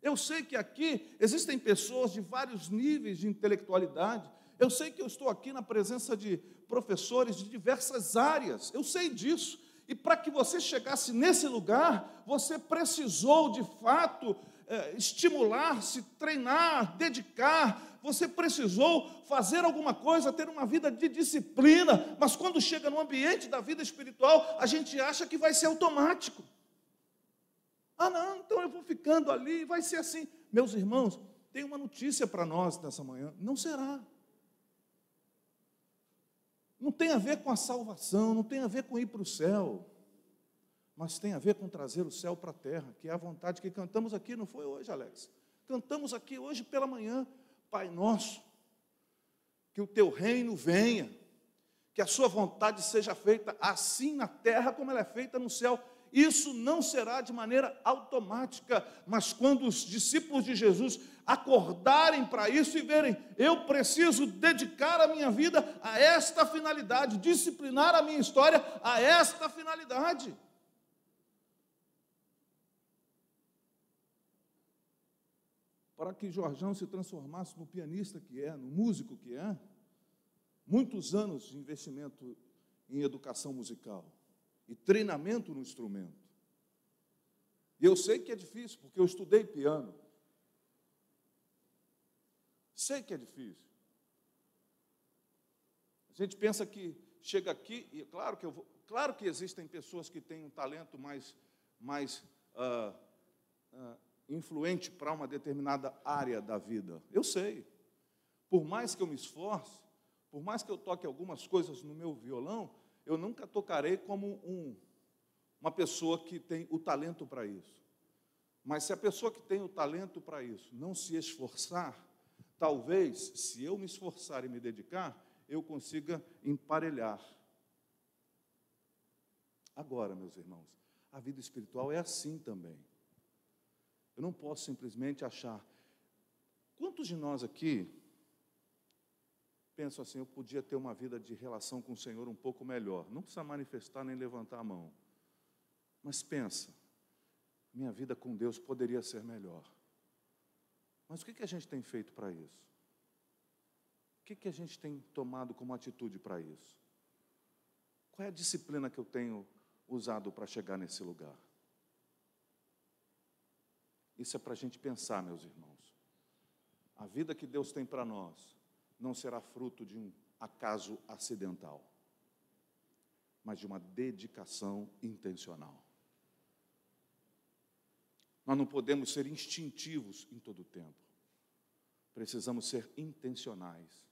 Eu sei que aqui existem pessoas de vários níveis de intelectualidade. Eu sei que eu estou aqui na presença de professores de diversas áreas. Eu sei disso. E para que você chegasse nesse lugar, você precisou, de fato, estimular-se, treinar, dedicar, você precisou fazer alguma coisa, ter uma vida de disciplina, mas quando chega no ambiente da vida espiritual, a gente acha que vai ser automático. Ah, não, então eu vou ficando ali, vai ser assim. Meus irmãos, tem uma notícia para nós nessa manhã: não será. Não tem a ver com a salvação, não tem a ver com ir para o céu, mas tem a ver com trazer o céu para a terra, que é a vontade que cantamos aqui, não foi hoje, Alex? Cantamos aqui hoje pela manhã: Pai nosso, que o teu reino venha, que a sua vontade seja feita assim na terra como ela é feita no céu. Isso não será de maneira automática, mas quando os discípulos de Jesus acordarem para isso e verem: eu preciso dedicar a minha vida a esta finalidade, disciplinar a minha história a esta finalidade. Para que Jorjão se transformasse no pianista que é, no músico que é, muitos anos de investimento em educação musical e treinamento no instrumento. E eu sei que é difícil, porque eu estudei piano. Sei que é difícil. A gente pensa que chega aqui, e claro que existem pessoas que têm um talento mais influente para uma determinada área da vida. Eu sei. Por mais que eu me esforce, por mais que eu toque algumas coisas no meu violão, eu nunca tocarei como uma pessoa que tem o talento para isso. Mas se a pessoa que tem o talento para isso não se esforçar, talvez, se eu me esforçar e me dedicar, eu consiga emparelhar. Agora, meus irmãos, a vida espiritual é assim também. Eu não posso simplesmente achar. Quantos de nós aqui pensam assim: eu podia ter uma vida de relação com o Senhor um pouco melhor? Não precisa manifestar nem levantar a mão. Mas pensa, minha vida com Deus poderia ser melhor. Mas o que a gente tem feito para isso? O que a gente tem tomado como atitude para isso? Qual é a disciplina que eu tenho usado para chegar nesse lugar? Isso é para a gente pensar, meus irmãos. A vida que Deus tem para nós não será fruto de um acaso acidental, mas de uma dedicação intencional. Nós não podemos ser instintivos em todo o tempo. Precisamos ser intencionais,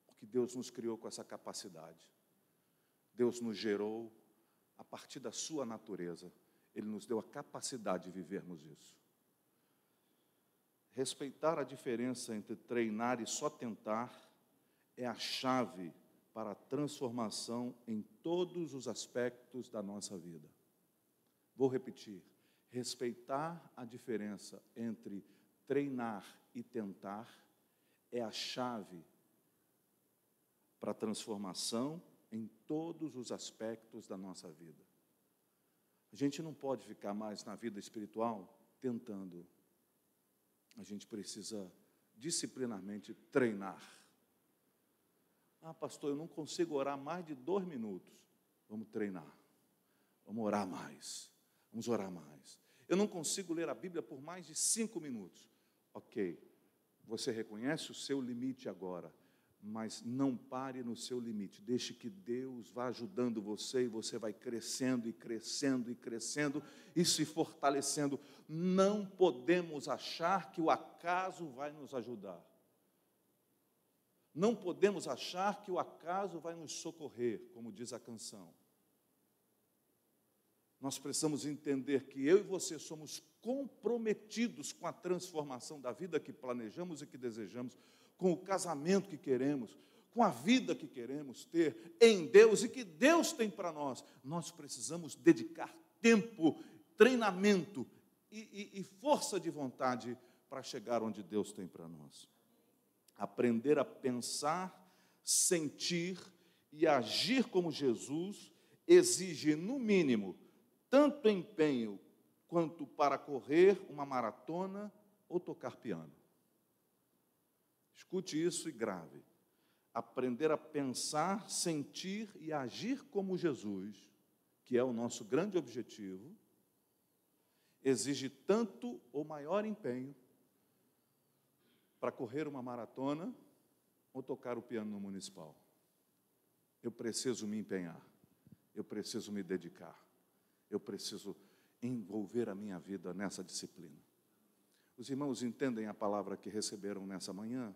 porque Deus nos criou com essa capacidade. Deus nos gerou a partir da sua natureza. Ele nos deu a capacidade de vivermos isso. Respeitar a diferença entre treinar e só tentar é a chave para a transformação em todos os aspectos da nossa vida. Vou repetir. Respeitar a diferença entre treinar e tentar é a chave para a transformação em todos os aspectos da nossa vida. A gente não pode ficar mais na vida espiritual tentando. a gente precisa disciplinarmente treinar. Ah, pastor, eu não consigo orar mais de 2 minutos. Vamos treinar. Vamos orar mais. Vamos orar mais. Eu não consigo ler a Bíblia por mais de 5 minutos. Ok, você reconhece o seu limite agora, mas não pare no seu limite. Deixe que Deus vá ajudando você e você vai crescendo e crescendo e crescendo e se fortalecendo. Não podemos achar que o acaso vai nos ajudar. Não podemos achar que o acaso vai nos socorrer, como diz a canção. Nós precisamos entender que eu e você somos comprometidos com a transformação da vida que planejamos e que desejamos, com o casamento que queremos, com a vida que queremos ter em Deus e que Deus tem para nós. Nós precisamos dedicar tempo, treinamento e força de vontade para chegar onde Deus tem para nós. Aprender a pensar, sentir e agir como Jesus exige, no mínimo, tanto empenho quanto para correr uma maratona ou tocar piano. Escute isso e grave. Aprender a pensar, sentir e agir como Jesus, que é o nosso grande objetivo, exige tanto ou maior empenho para correr uma maratona ou tocar o piano no municipal. Eu preciso me empenhar, eu preciso me dedicar, eu preciso envolver a minha vida nessa disciplina. Os irmãos entendem a palavra que receberam nessa manhã?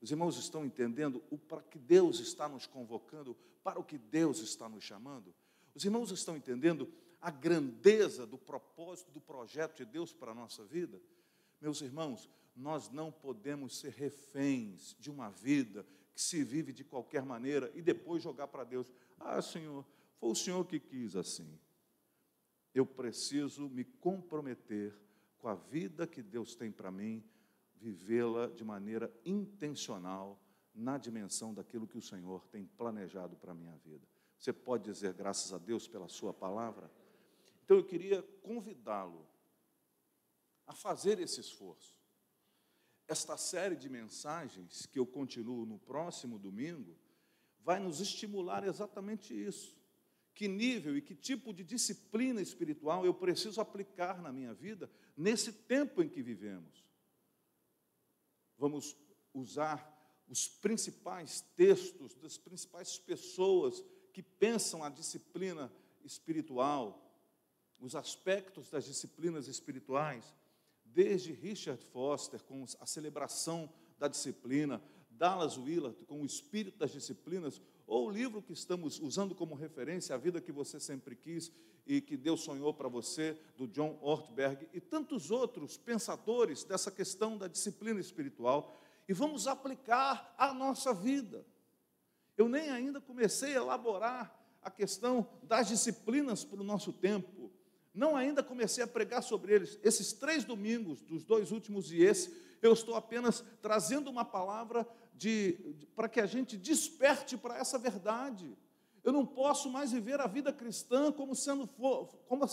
Os irmãos estão entendendo para que Deus está nos convocando, para o que Deus está nos chamando? Os irmãos estão entendendo a grandeza do propósito, do projeto de Deus para a nossa vida? Meus irmãos, nós não podemos ser reféns de uma vida que se vive de qualquer maneira e depois jogar para Deus. Ah, Senhor, foi o Senhor que quis assim. Eu preciso me comprometer com a vida que Deus tem para mim, vivê-la de maneira intencional, na dimensão daquilo que o Senhor tem planejado para a minha vida. Você pode dizer graças a Deus pela sua palavra? Então eu queria convidá-lo a fazer esse esforço. Esta série de mensagens, que eu continuo no próximo domingo, vai nos estimular exatamente isso. Que nível e que tipo de disciplina espiritual eu preciso aplicar na minha vida nesse tempo em que vivemos. Vamos usar os principais textos das principais pessoas que pensam a disciplina espiritual, os aspectos das disciplinas espirituais, desde Richard Foster, com a celebração da disciplina, Dallas Willard, com o espírito das disciplinas, ou o livro que estamos usando como referência, A Vida que Você Sempre Quis e que Deus Sonhou para Você, do John Ortberg, e tantos outros pensadores dessa questão da disciplina espiritual, e vamos aplicar à nossa vida. Eu nem ainda comecei a elaborar a questão das disciplinas para o nosso tempo, não ainda comecei a pregar sobre eles. Esses 3 domingos, dos 2 últimos e esse, eu estou apenas trazendo uma palavra para que a gente desperte para essa verdade. Eu não posso mais viver a vida cristã como se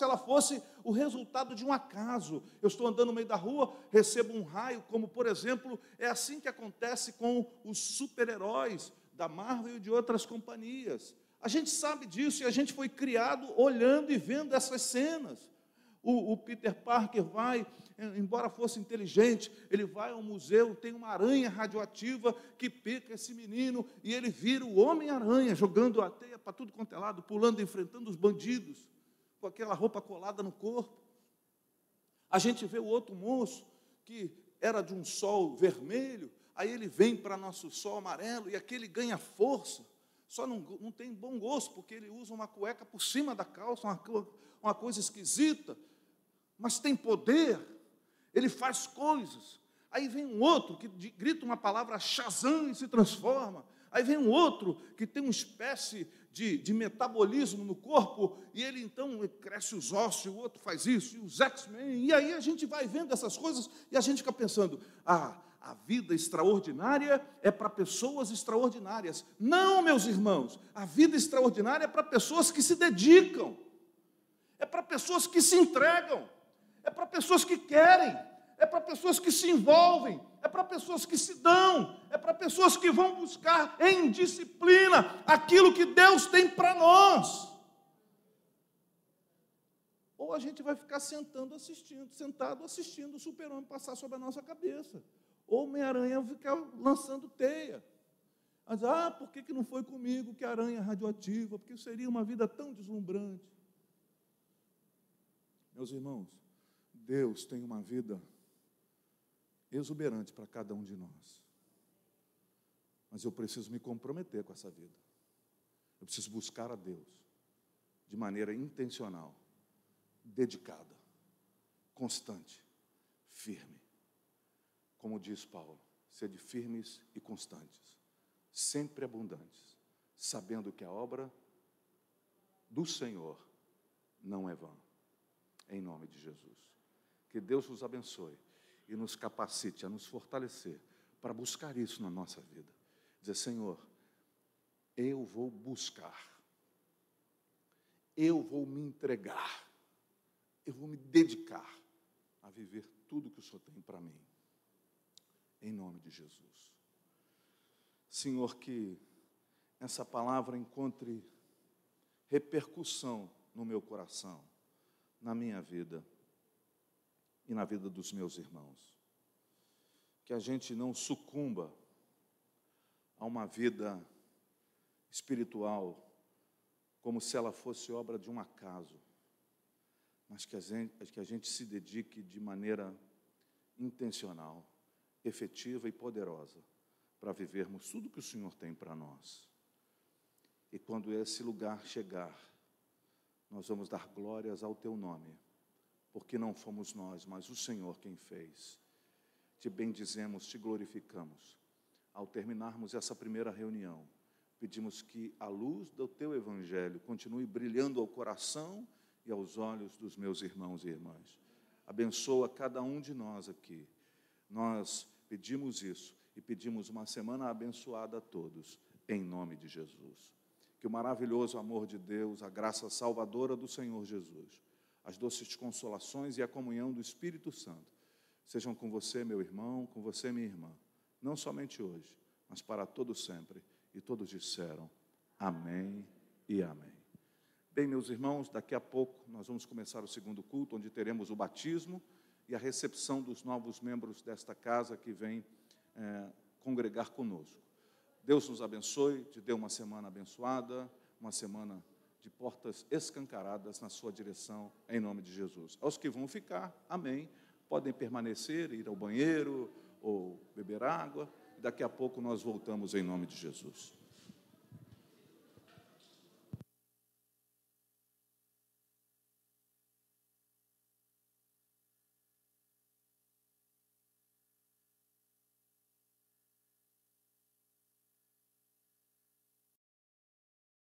ela fosse o resultado de um acaso. Eu estou andando no meio da rua, recebo um raio, como, por exemplo, é assim que acontece com os super-heróis da Marvel e de outras companhias. A gente sabe disso e a gente foi criado olhando e vendo essas cenas. O Peter Parker vai, embora fosse inteligente, ele vai ao museu, tem uma aranha radioativa que pica esse menino e ele vira o Homem-Aranha, jogando a teia para tudo quanto é lado, pulando, enfrentando os bandidos, com aquela roupa colada no corpo. A gente vê o outro moço, que era de um sol vermelho, aí ele vem para nosso sol amarelo e aquele ganha força. Só não tem bom gosto, porque ele usa uma cueca por cima da calça, uma coisa esquisita, mas tem poder, ele faz coisas. Aí vem um outro que grita uma palavra Shazam e se transforma. Aí vem um outro que tem uma espécie de metabolismo no corpo, e ele então cresce os ossos, e o outro faz isso, e os X-Men, e aí a gente vai vendo essas coisas, e a gente fica pensando, a vida extraordinária é para pessoas extraordinárias. Não, meus irmãos, a vida extraordinária é para pessoas que se dedicam, é para pessoas que se entregam, é para pessoas que querem, é para pessoas que se envolvem, é para pessoas que se dão, é para pessoas que vão buscar em disciplina aquilo que Deus tem para nós. Ou a gente vai ficar sentado assistindo o Super-Homem passar sobre a nossa cabeça. Ou Homem-Aranha ficar lançando teia. Mas, por que não foi comigo que a aranha é radioativa? Porque seria uma vida tão deslumbrante. Meus irmãos, Deus tem uma vida exuberante para cada um de nós. Mas eu preciso me comprometer com essa vida. Eu preciso buscar a Deus de maneira intencional, dedicada, constante, firme. Como diz Paulo, sede firmes e constantes, sempre abundantes, sabendo que a obra do Senhor não é vã. Em nome de Jesus. Que Deus nos abençoe e nos capacite a nos fortalecer para buscar isso na nossa vida. Dizer, Senhor, eu vou buscar, eu vou me entregar, eu vou me dedicar a viver tudo que o Senhor tem para mim. Em nome de Jesus. Senhor, que essa palavra encontre repercussão no meu coração, na minha vida e na vida dos meus irmãos. Que a gente não sucumba a uma vida espiritual como se ela fosse obra de um acaso, mas que a gente se dedique de maneira intencional, efetiva e poderosa para vivermos tudo que o Senhor tem para nós. E quando esse lugar chegar, nós vamos dar glórias ao Teu nome, porque não fomos nós, mas o Senhor quem fez. Te bendizemos, te glorificamos. Ao terminarmos essa primeira reunião, pedimos que a luz do Teu Evangelho continue brilhando ao coração e aos olhos dos meus irmãos e irmãs. Abençoa cada um de nós aqui. Nós pedimos isso e pedimos uma semana abençoada a todos, em nome de Jesus. Que o maravilhoso amor de Deus, a graça salvadora do Senhor Jesus, as doces consolações e a comunhão do Espírito Santo sejam com você, meu irmão, com você, minha irmã, não somente hoje, mas para todo sempre. E todos disseram amém e amém. Bem, meus irmãos, daqui a pouco nós vamos começar o segundo culto, onde teremos o batismo e a recepção dos novos membros desta casa que vem congregar conosco. Deus nos abençoe, te dê uma semana abençoada, uma semana de portas escancaradas na sua direção, em nome de Jesus. Aos que vão ficar, amém, podem permanecer, ir ao banheiro ou beber água, daqui a pouco nós voltamos em nome de Jesus.